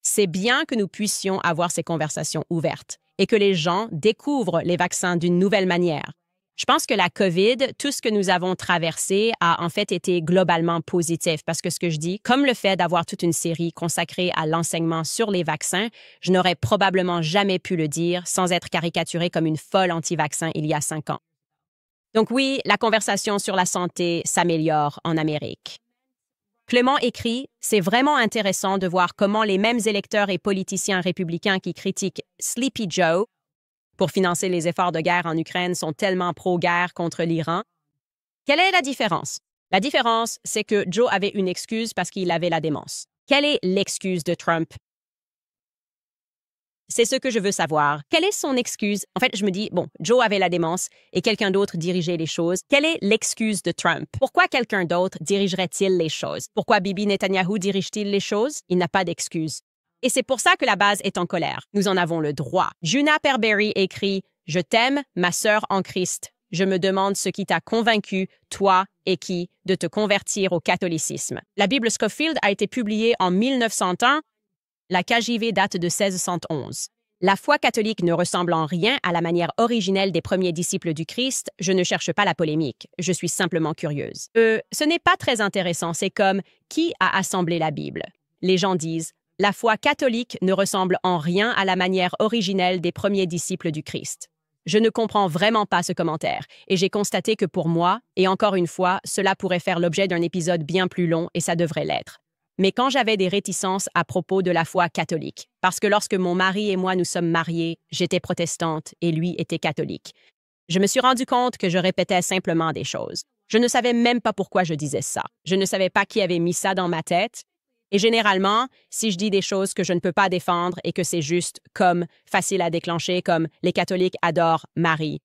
C'est bien que nous puissions avoir ces conversations ouvertes et que les gens découvrent les vaccins d'une nouvelle manière. Je pense que la COVID, tout ce que nous avons traversé a en fait été globalement positif parce que ce que je dis, comme le fait d'avoir toute une série consacrée à l'enseignement sur les vaccins, je n'aurais probablement jamais pu le dire sans être caricaturée comme une folle anti-vaccin il y a 5 ans. Donc oui, la conversation sur la santé s'améliore en Amérique. Clément écrit « C'est vraiment intéressant de voir comment les mêmes électeurs et politiciens républicains qui critiquent Sleepy Joe pour financer les efforts de guerre en Ukraine sont tellement pro-guerre contre l'Iran. Quelle est la différence? La différence, c'est que Joe avait une excuse parce qu'il avait la démence. Quelle est l'excuse de Trump? C'est ce que je veux savoir. Quelle est son excuse? En fait, je me dis, bon, Joe avait la démence et quelqu'un d'autre dirigeait les choses. Quelle est l'excuse de Trump? Pourquoi quelqu'un d'autre dirigerait-il les choses? Pourquoi Bibi Netanyahu dirige-t-il les choses? Il n'a pas d'excuse. Et c'est pour ça que la base est en colère. Nous en avons le droit. Juna Perberry écrit « Je t'aime, ma sœur en Christ. Je me demande ce qui t'a convaincu, toi et qui, de te convertir au catholicisme. » La Bible Scofield a été publiée en 1901. La KJV date de 1611. La foi catholique ne ressemble en rien à la manière originelle des premiers disciples du Christ, je ne cherche pas la polémique, je suis simplement curieuse. Ce n'est pas très intéressant, c'est comme « qui a assemblé la Bible ?» Les gens disent « la foi catholique ne ressemble en rien à la manière originelle des premiers disciples du Christ ». Je ne comprends vraiment pas ce commentaire, et j'ai constaté que pour moi, et encore une fois, cela pourrait faire l'objet d'un épisode bien plus long, et ça devrait l'être. Mais quand j'avais des réticences à propos de la foi catholique, parce que lorsque mon mari et moi nous sommes mariés, j'étais protestante et lui était catholique. Je me suis rendu compte que je répétais simplement des choses. Je ne savais même pas pourquoi je disais ça. Je ne savais pas qui avait mis ça dans ma tête. Et généralement, si je dis des choses que je ne peux pas défendre et que c'est juste comme facile à déclencher, comme les catholiques adorent Marie.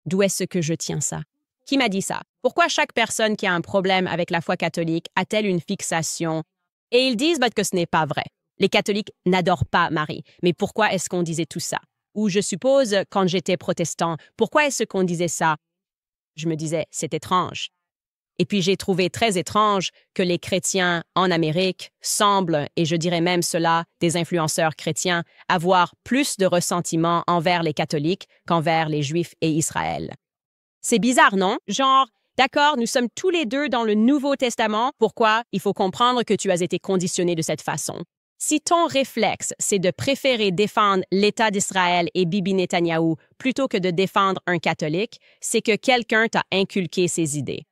D'où est-ce que je tiens ça? Qui m'a dit ça? Pourquoi chaque personne qui a un problème avec la foi catholique a-t-elle une fixation? Et ils disent que ce n'est pas vrai. Les catholiques n'adorent pas Marie. Mais pourquoi est-ce qu'on disait tout ça? Ou je suppose, quand j'étais protestant, pourquoi est-ce qu'on disait ça? Je me disais, c'est étrange. Et puis j'ai trouvé très étrange que les chrétiens en Amérique semblent, et je dirais même cela, des influenceurs chrétiens, avoir plus de ressentiment envers les catholiques qu'envers les Juifs et Israël. C'est bizarre, non? Genre, d'accord, nous sommes tous les deux dans le Nouveau Testament, pourquoi il faut comprendre que tu as été conditionné de cette façon? Si ton réflexe, c'est de préférer défendre l'État d'Israël et Bibi Netanyahou plutôt que de défendre un catholique, c'est que quelqu'un t'a inculqué ces idées.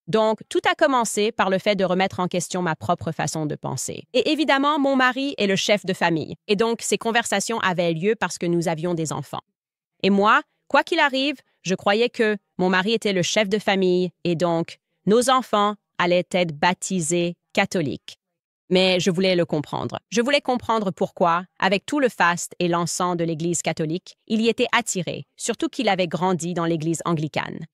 Donc, tout a commencé par le fait de remettre en question ma propre façon de penser. Et évidemment, mon mari est le chef de famille, et donc ces conversations avaient lieu parce que nous avions des enfants. Et moi, quoi qu'il arrive, je croyais que mon mari était le chef de famille et donc nos enfants allaient être baptisés catholiques. Mais je voulais le comprendre. Je voulais comprendre pourquoi, avec tout le faste et l'encens de l'Église catholique, il y était attiré, surtout qu'il avait grandi dans l'Église anglicane.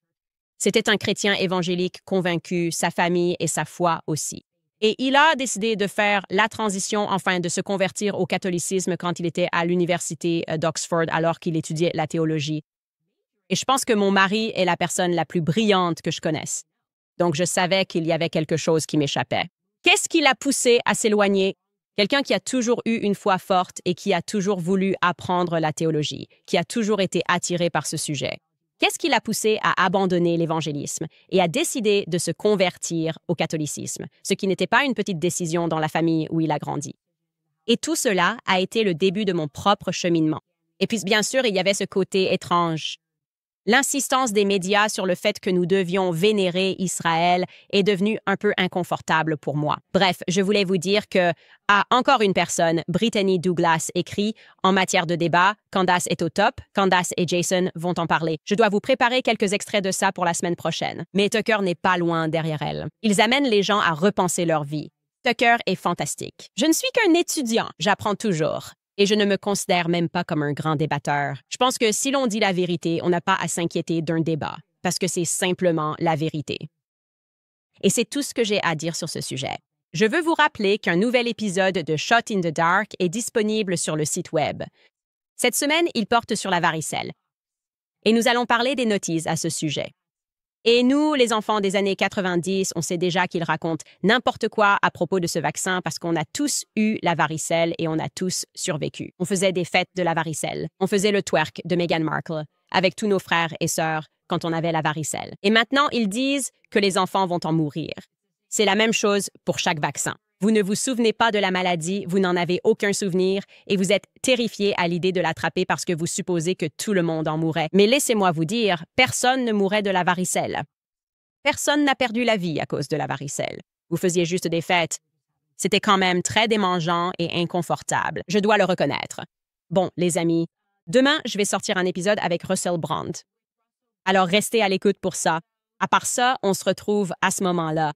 C'était un chrétien évangélique convaincu, sa famille et sa foi aussi. Et il a décidé de faire la transition, enfin de se convertir au catholicisme quand il était à l'université d'Oxford alors qu'il étudiait la théologie. Et je pense que mon mari est la personne la plus brillante que je connaisse. Donc je savais qu'il y avait quelque chose qui m'échappait. Qu'est-ce qui l'a poussé à s'éloigner? Quelqu'un qui a toujours eu une foi forte et qui a toujours voulu apprendre la théologie, qui a toujours été attiré par ce sujet. Qu'est-ce qui l'a poussé à abandonner l'évangélisme et à décider de se convertir au catholicisme, ce qui n'était pas une petite décision dans la famille où il a grandi? Et tout cela a été le début de mon propre cheminement. Et puis, bien sûr, il y avait ce côté étrange. L'insistance des médias sur le fait que nous devions vénérer Israël est devenue un peu inconfortable pour moi. Bref, je voulais vous dire que, encore une personne, Brittany Douglas écrit « En matière de débat, Candace est au top, Candace et Jason vont en parler. Je dois vous préparer quelques extraits de ça pour la semaine prochaine. Mais Tucker n'est pas loin derrière elle. Ils amènent les gens à repenser leur vie. Tucker est fantastique. Je ne suis qu'un étudiant, j'apprends toujours. Et je ne me considère même pas comme un grand débatteur. Je pense que si l'on dit la vérité, on n'a pas à s'inquiéter d'un débat, parce que c'est simplement la vérité. Et c'est tout ce que j'ai à dire sur ce sujet. Je veux vous rappeler qu'un nouvel épisode de Shot in the Dark est disponible sur le site Web. Cette semaine, il porte sur la varicelle. Et nous allons parler des notices à ce sujet. Et nous, les enfants des années 90, on sait déjà qu'ils racontent n'importe quoi à propos de ce vaccin parce qu'on a tous eu la varicelle et on a tous survécu. On faisait des fêtes de la varicelle. On faisait le twerk de Meghan Markle avec tous nos frères et sœurs quand on avait la varicelle. Et maintenant, ils disent que les enfants vont en mourir. C'est la même chose pour chaque vaccin. Vous ne vous souvenez pas de la maladie, vous n'en avez aucun souvenir et vous êtes terrifié à l'idée de l'attraper parce que vous supposez que tout le monde en mourrait. Mais laissez-moi vous dire, personne ne mourait de la varicelle. Personne n'a perdu la vie à cause de la varicelle. Vous faisiez juste des fêtes. C'était quand même très démangeant et inconfortable, je dois le reconnaître. Bon, les amis, demain, je vais sortir un épisode avec Russell Brand. Alors restez à l'écoute pour ça. À part ça, on se retrouve à ce moment-là.